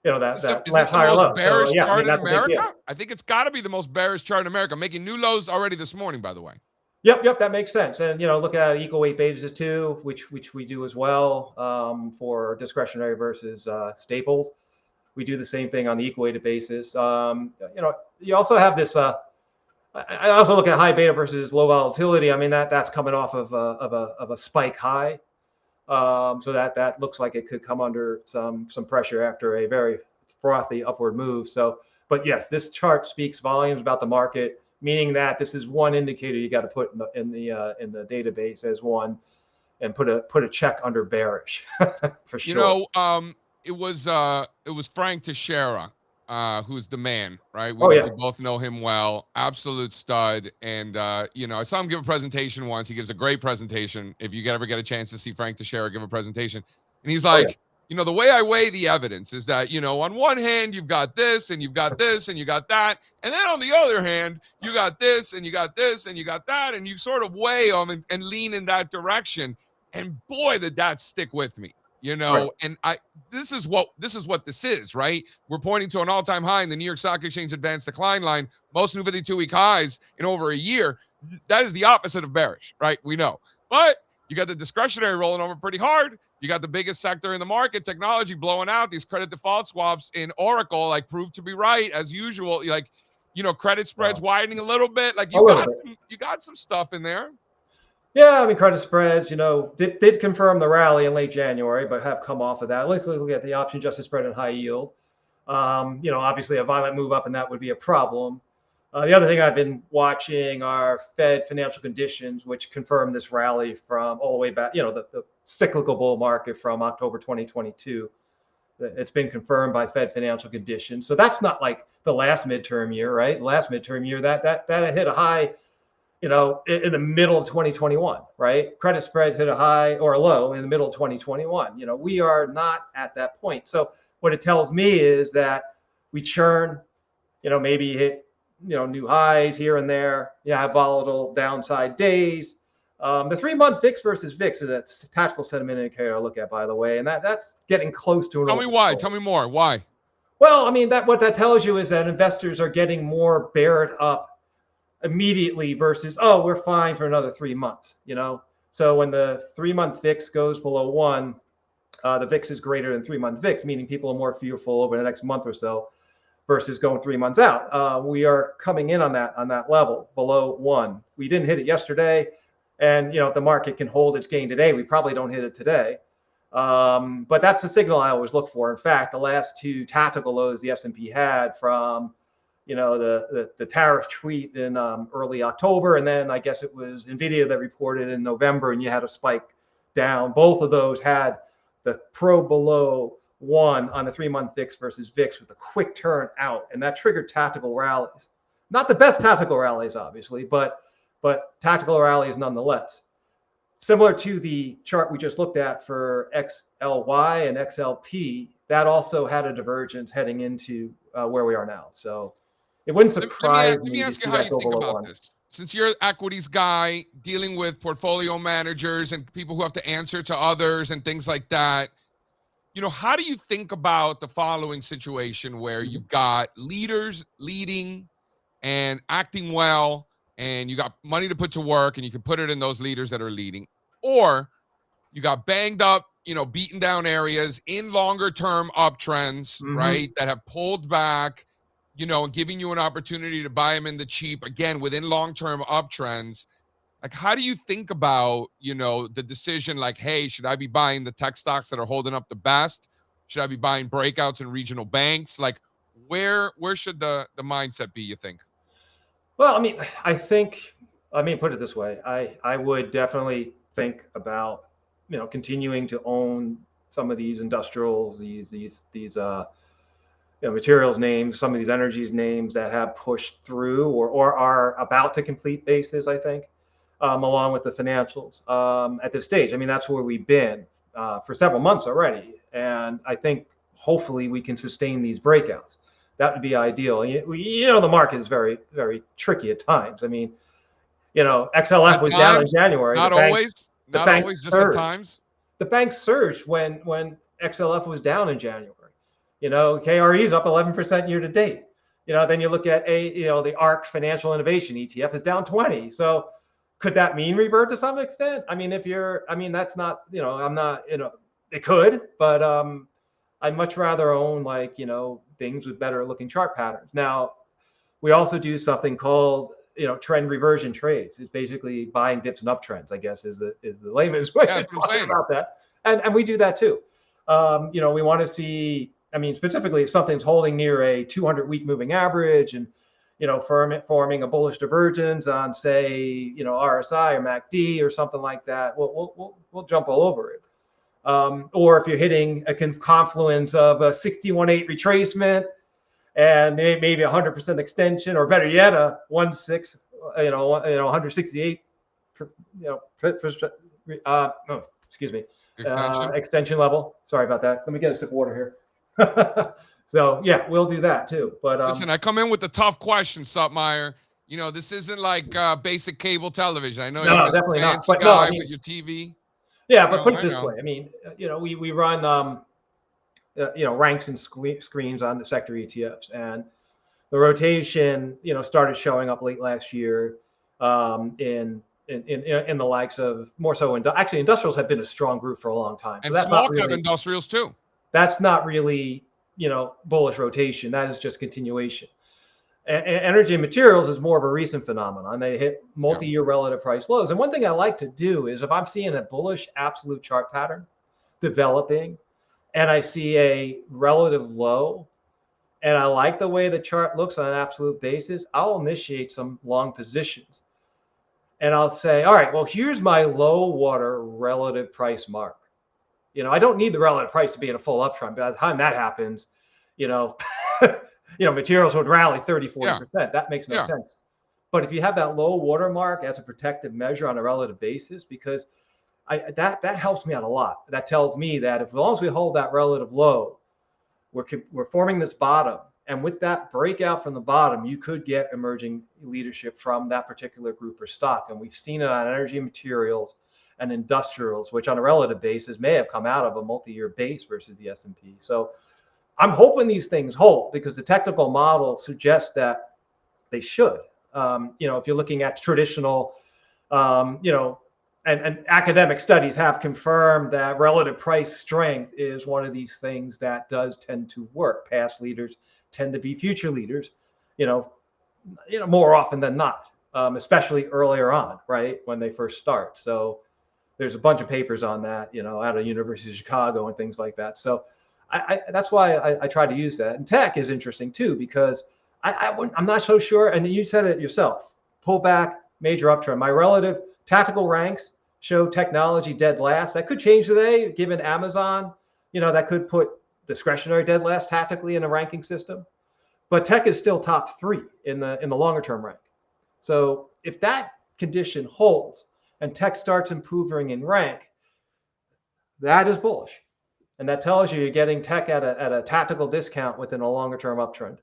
[SPEAKER 10] that last higher low.
[SPEAKER 2] Bearish
[SPEAKER 10] So yeah,
[SPEAKER 2] chart in
[SPEAKER 10] that's a big deal.
[SPEAKER 2] America? I think it's got to be the most bearish chart in America, making new lows already this morning, by the way.
[SPEAKER 10] Yep, that makes sense. And look at equal weight betas too, which we do as well for discretionary versus staples. We do the same thing on the equal weighted basis. You also have this. I also look at high beta versus low volatility. I mean that's coming off of a spike high, so that looks like it could come under some pressure after a very frothy upward move. So, but yes, this chart speaks volumes about the market, meaning that this is one indicator you got to put in the database as one, and put a check under bearish for sure.
[SPEAKER 2] It was Frank Teixeira, who's the man, right? We both know him well. Absolute stud. And I saw him give a presentation once. He gives a great presentation. If you ever get a chance to see Frank Teixeira give a presentation, and he's like, the way I weigh the evidence is that, on one hand, you've got this and you've got this and you got that. And then on the other hand, you got this and you got this and you got that. And you sort of weigh them and lean in that direction. And boy, did that stick with me, and this is what this is, right? We're pointing to an all-time high in the New York Stock Exchange advanced decline line, most new 52-week highs in over a year. That is the opposite of bearish, right? We know. But you got the discretionary rolling over pretty hard. You got the biggest sector in the market, technology, blowing out. These credit default swaps in Oracle, proved to be right as usual. Credit spreads widening a little bit. You got some stuff in there.
[SPEAKER 10] Yeah, I mean, credit spreads, did confirm the rally in late January, but have come off of that. Let's look at the option adjusted spread and high yield. Obviously a violent move up, and that would be a problem. The other thing I've been watching are Fed financial conditions, which confirm this rally from all the way back, the cyclical bull market from October 2022. It's been confirmed by Fed financial conditions. So that's not like the last midterm year, right? The last midterm year, that hit a high, in the middle of 2021, right? Credit spreads hit a high or a low in the middle of 2021. We are not at that point. So what it tells me is that we churn, maybe hit, new highs here and there. Have volatile downside days. The 3-month VIX versus VIX is a tactical sentiment indicator I look at, by the way, and that's getting close to an.
[SPEAKER 2] Tell me why. Tell me more. Why?
[SPEAKER 10] Well, I mean, what that tells you is that investors are getting more bared up immediately versus, we're fine for another 3 months. So when the 3-month VIX goes below 1, the VIX is greater than 3-month VIX, meaning people are more fearful over the next month or so versus going 3 months out. We are coming in on that level below 1. We didn't hit it yesterday, and if the market can hold its gain today, we probably don't hit it today. But that's the signal I always look for. In fact, the last 2 tactical lows the S&P had from the tariff tweet in early October, and then I guess it was NVIDIA that reported in November, and you had a spike down. Both of those had the below 1 on the 3-month VIX versus VIX with a quick turn out, and that triggered tactical rallies. Not the best tactical rallies, obviously, but tactical rallies nonetheless. Similar to the chart we just looked at for XLY and XLP, that also had a divergence heading into where we are now. So it wouldn't surprise me.
[SPEAKER 2] Let me ask you how you think about this. Since you're an equities guy dealing with portfolio managers and people who have to answer to others and things like that, how do you think about the following situation where you've got leaders leading and acting well, and you got money to put to work, and you can put it in those leaders that are leading, or you got banged up, beaten down areas in longer term uptrends, right, that have pulled back, and giving you an opportunity to buy them in the cheap, again, within long-term uptrends. How do you think about, the decision, hey, should I be buying the tech stocks that are holding up the best? Should I be buying breakouts in regional banks? Where should the mindset be, you think?
[SPEAKER 10] Well, I mean, put it this way. I would definitely think about, continuing to own some of these industrials, these materials names, some of these energies names that have pushed through or are about to complete bases, I think, along with the financials at this stage. I mean, that's where we've been for several months already. And I think hopefully we can sustain these breakouts. That would be ideal. The market is very, very tricky at times. I mean, XLF was down in January.
[SPEAKER 2] Not always. Not always, just at times.
[SPEAKER 10] The banks surged when XLF was down in January. KRE is up 11% year to date. Then you look at the ARK Financial Innovation ETF is down 20. So could that mean revert to some extent? I mean, that's not, I'm not, it could, but I'd much rather own things with better looking chart patterns. Now, we also do something called trend reversion trades. It's basically buying dips and uptrends, I guess, is the layman's way of talking about that. And we do that too. We want to see, specifically if something's holding near a 200-week moving average and forming a bullish divergence on, say, RSI or MACD or something like that, we'll jump all over it. Or if you're hitting a confluence of a 61.8 retracement and maybe 100% extension, or better yet, a 168, extension level. Sorry about that. Let me get a sip of water here. So yeah, we'll do that too. But
[SPEAKER 2] listen, I come in with the tough question, Suttmeier. This isn't like basic cable television. I know you're
[SPEAKER 10] definitely not.
[SPEAKER 2] But guy with your TV.
[SPEAKER 10] Yeah, but put it this way. I mean, we run ranks and screens on the sector ETFs, and the rotation started showing up late last year in the likes of more so actually industrials have been a strong group for a long time.
[SPEAKER 2] So and small cap industrials too.
[SPEAKER 10] That's not really bullish rotation. That is just continuation. And energy and materials is more of a recent phenomenon. They hit multi-year relative price lows. And one thing I like to do is if I'm seeing a bullish absolute chart pattern developing and I see a relative low and I like the way the chart looks on an absolute basis, I'll initiate some long positions. And I'll say, all right, well, here's my low water relative price mark. I don't need the relative price to be in a full uptrend. By the time that happens, materials would rally 30, 40%. Yeah. That makes no sense. But if you have that low watermark as a protective measure on a relative basis, because that helps me out a lot. That tells me that as long as we hold that relative low, we're forming this bottom. And with that breakout from the bottom, you could get emerging leadership from that particular group or stock. And we've seen it on energy and materials and industrials, which on a relative basis may have come out of a multi-year base versus the S&P. So I'm hoping these things hold because the technical model suggests that they should. If you're looking at traditional, and academic studies have confirmed that relative price strength is one of these things that does tend to work. Past leaders tend to be future leaders, more often than not, especially earlier on, right, when they first start. So there's a bunch of papers on that, out of University of Chicago and things like that. So that's why I try to use that. And tech is interesting too, because I'm not so sure. And you said it yourself, pull back, major uptrend. My relative tactical ranks show technology dead last. That could change today, given Amazon, that could put discretionary dead last tactically in a ranking system. But tech is still top 3 in the longer term rank. So if that condition holds and tech starts improving in rank, that is bullish. And that tells you you're getting tech at a tactical discount within a longer term uptrend.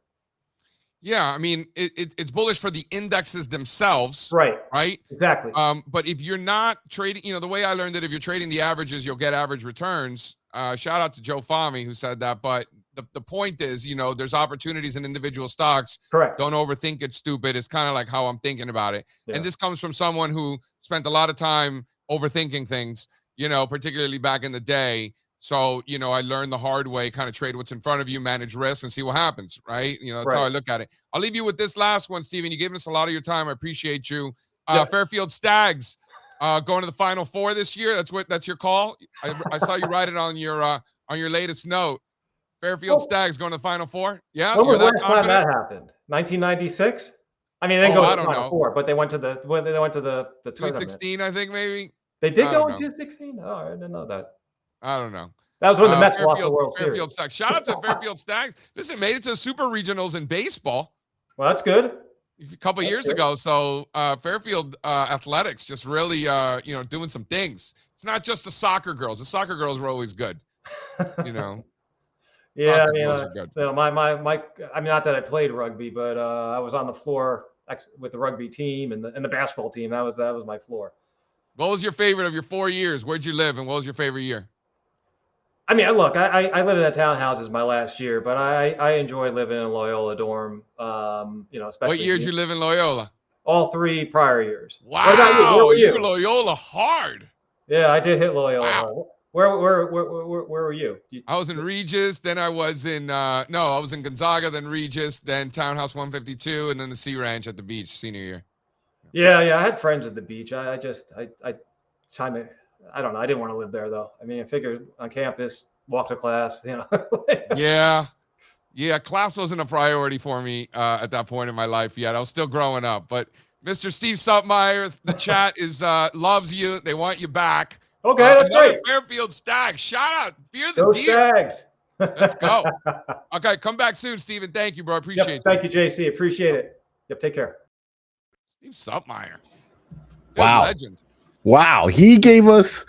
[SPEAKER 2] Yeah, I mean, it's bullish for the indexes themselves.
[SPEAKER 10] Right.
[SPEAKER 2] Right?
[SPEAKER 10] Exactly.
[SPEAKER 2] But if you're not trading, the way I learned it, if you're trading the averages, you'll get average returns. Shout out to Joe Fahmy who said that. But the point is, there's opportunities in individual stocks.
[SPEAKER 10] Correct.
[SPEAKER 2] Don't overthink it, stupid. It's kind of like how I'm thinking about it. Yeah. And this comes from someone who spent a lot of time overthinking things, particularly back in the day. So, I learned the hard way, kind of trade what's in front of you, manage risk, and see what happens, right? That's how I look at it. I'll leave you with this last one, Steven. You gave us a lot of your time. I appreciate you. Fairfield Stags going to the Final Four this year. That's your call. I saw you write it on your latest note. Fairfield Stags going to the Final Four. Yeah.
[SPEAKER 10] When was the last time that happened? 1996. I mean, they didn't go to the Final Four, but they went to the
[SPEAKER 2] Sweet 16, I think maybe.
[SPEAKER 10] They did go into 16. Oh, I didn't know that.
[SPEAKER 2] I don't know.
[SPEAKER 10] That was when the Mets lost the World Series.
[SPEAKER 2] Fairfield Stags. Shout out to Fairfield Stags. Listen, made it to the Super Regionals in baseball.
[SPEAKER 10] Well, that's good.
[SPEAKER 2] A couple years ago. So Fairfield Athletics just really, doing some things. It's not just the soccer girls. The soccer girls were always good.
[SPEAKER 10] Yeah,
[SPEAKER 2] girls are good.
[SPEAKER 10] my I mean, not that I played rugby, but I was on the floor with the rugby team and the basketball team. That was my floor.
[SPEAKER 2] What was your favorite of your 4 years? Where'd you live, and what was your favorite year?
[SPEAKER 10] I mean, look, I lived in the townhouses my last year, but I enjoyed living in Loyola dorm. Especially.
[SPEAKER 2] What year did you live in Loyola?
[SPEAKER 10] All 3 prior years.
[SPEAKER 2] Wow,
[SPEAKER 10] what about you? Where were you?
[SPEAKER 2] You're Loyola hard.
[SPEAKER 10] Yeah, I did hit Loyola.
[SPEAKER 2] Wow.
[SPEAKER 10] Where were you?
[SPEAKER 2] I was in Regis, then I was in I was in Gonzaga, then Regis, then Townhouse 152, and then the Sea Ranch at the beach senior year.
[SPEAKER 10] Yeah, I had friends at the beach. I kind of, I don't know. I didn't want to live there though. I mean, I figured on campus, walk to class,
[SPEAKER 2] Yeah, class wasn't a priority for me at that point in my life yet. I was still growing up. But Mr. Steve Suttmeier, the chat is loves you. They want you back.
[SPEAKER 10] Okay, that's great.
[SPEAKER 2] Fairfield Stag. Shout out. Fear the
[SPEAKER 10] Go
[SPEAKER 2] deer.
[SPEAKER 10] Stags.
[SPEAKER 2] Let's go. Okay, come back soon, Steven. Thank you, bro. Appreciate it.
[SPEAKER 10] Thank you, JC. Appreciate it. Yep, take care.
[SPEAKER 2] Steve Suttmeier.
[SPEAKER 1] Wow.
[SPEAKER 2] Legend.
[SPEAKER 1] Wow. He gave us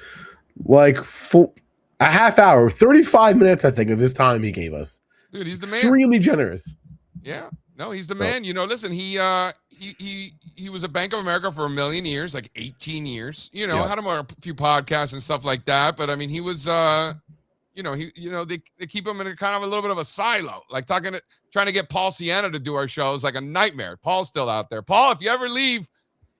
[SPEAKER 1] like a half hour, 35 minutes, I think, of his time he gave us.
[SPEAKER 2] Dude, he's the man.
[SPEAKER 1] Extremely generous.
[SPEAKER 2] Yeah. No, he's the man. Listen, he was a Bank of America for 1 million years, like 18 years. Had him on a few podcasts and stuff like that. But I mean, he was they keep him in a kind of a little bit of a silo, like trying to get Paul Sienna to do our shows, like a nightmare. Paul's still out there. Paul, if you ever leave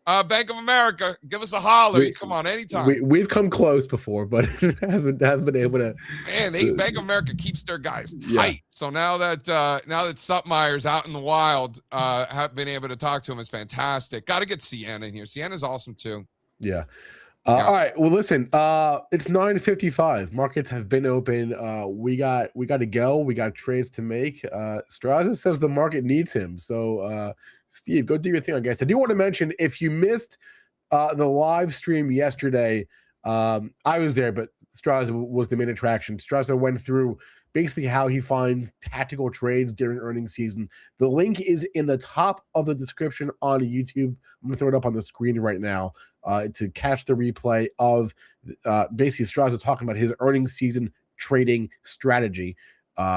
[SPEAKER 2] Bank of America, give us a holler. Come on, anytime.
[SPEAKER 1] We've come close before, but haven't been able to.
[SPEAKER 2] Man, Bank of America keeps their guys tight. Yeah. So now that Suttmeier's out in the wild, have been able to talk to him is fantastic. Got to get Sienna in here. Sienna's awesome too.
[SPEAKER 1] Yeah. All right. Well, listen. It's 9:55. Markets have been open. We got to go. We got trades to make. Strazza says the market needs him. So, Steve, go do your thing, I guess. I do want to mention, if you missed the live stream yesterday, I was there, but Strazza was the main attraction. Strazza went through basically how he finds tactical trades during earnings season. The link is in the top of the description on YouTube. I'm going to throw it up on the screen right now to catch the replay of basically Strazza talking about his earnings season trading strategy,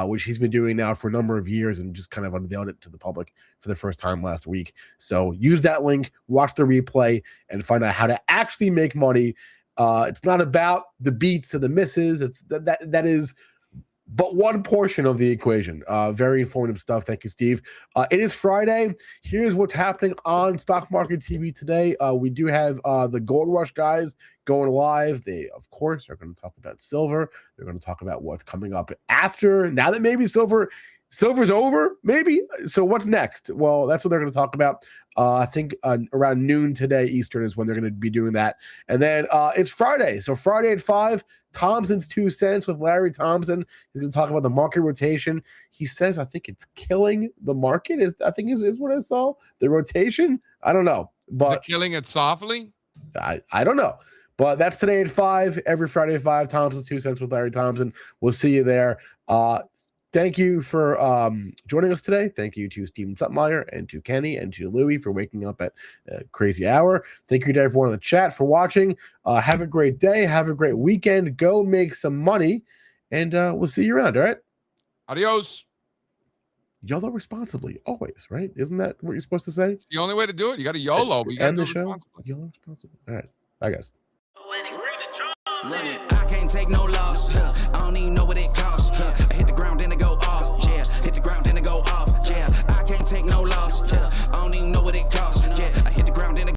[SPEAKER 1] which he's been doing now for a number of years and just kind of unveiled it to the public for the first time last week. So use that link, watch the replay, and find out how to actually make money. It's not about the beats or the misses. It's that is but one portion of the equation. Very informative stuff. Thank you, Steve. It is Friday. Here's what's happening on Stock Market TV today. We do have the Gold Rush guys going live. They, of course, are going to talk about silver. They're going to talk about what's coming up after. Now that maybe silver's over, maybe. So what's next? Well, that's what they're going to talk about. I think around noon today Eastern is when they're going to be doing that. And then it's Friday. So Friday at 5, Thompson's 2 cents with Larry Thompson. He's going to talk about the market rotation. He says, I think it's killing the market. Is what I saw. The rotation? I don't know. But
[SPEAKER 2] is it killing it softly?
[SPEAKER 1] I don't know. But that's today at 5. Every Friday at 5, Thompson's 2 cents with Larry Thompson. We'll see you there. Thank you for joining us today. Thank you to Steven Suttmeier and to Kenny and to Louie for waking up at a crazy hour. Thank you to everyone in the chat for watching. Have a great day. Have a great weekend. Go make some money. And we'll see you around, all right?
[SPEAKER 2] Adios.
[SPEAKER 1] YOLO responsibly, always, right? Isn't that what you're supposed to say?
[SPEAKER 2] It's the only way to do it. You got to YOLO. But you got to do it responsibly.
[SPEAKER 1] YOLO responsibly. All right. Bye, guys.
[SPEAKER 6] I can't take no loss. I don't even know what it costs.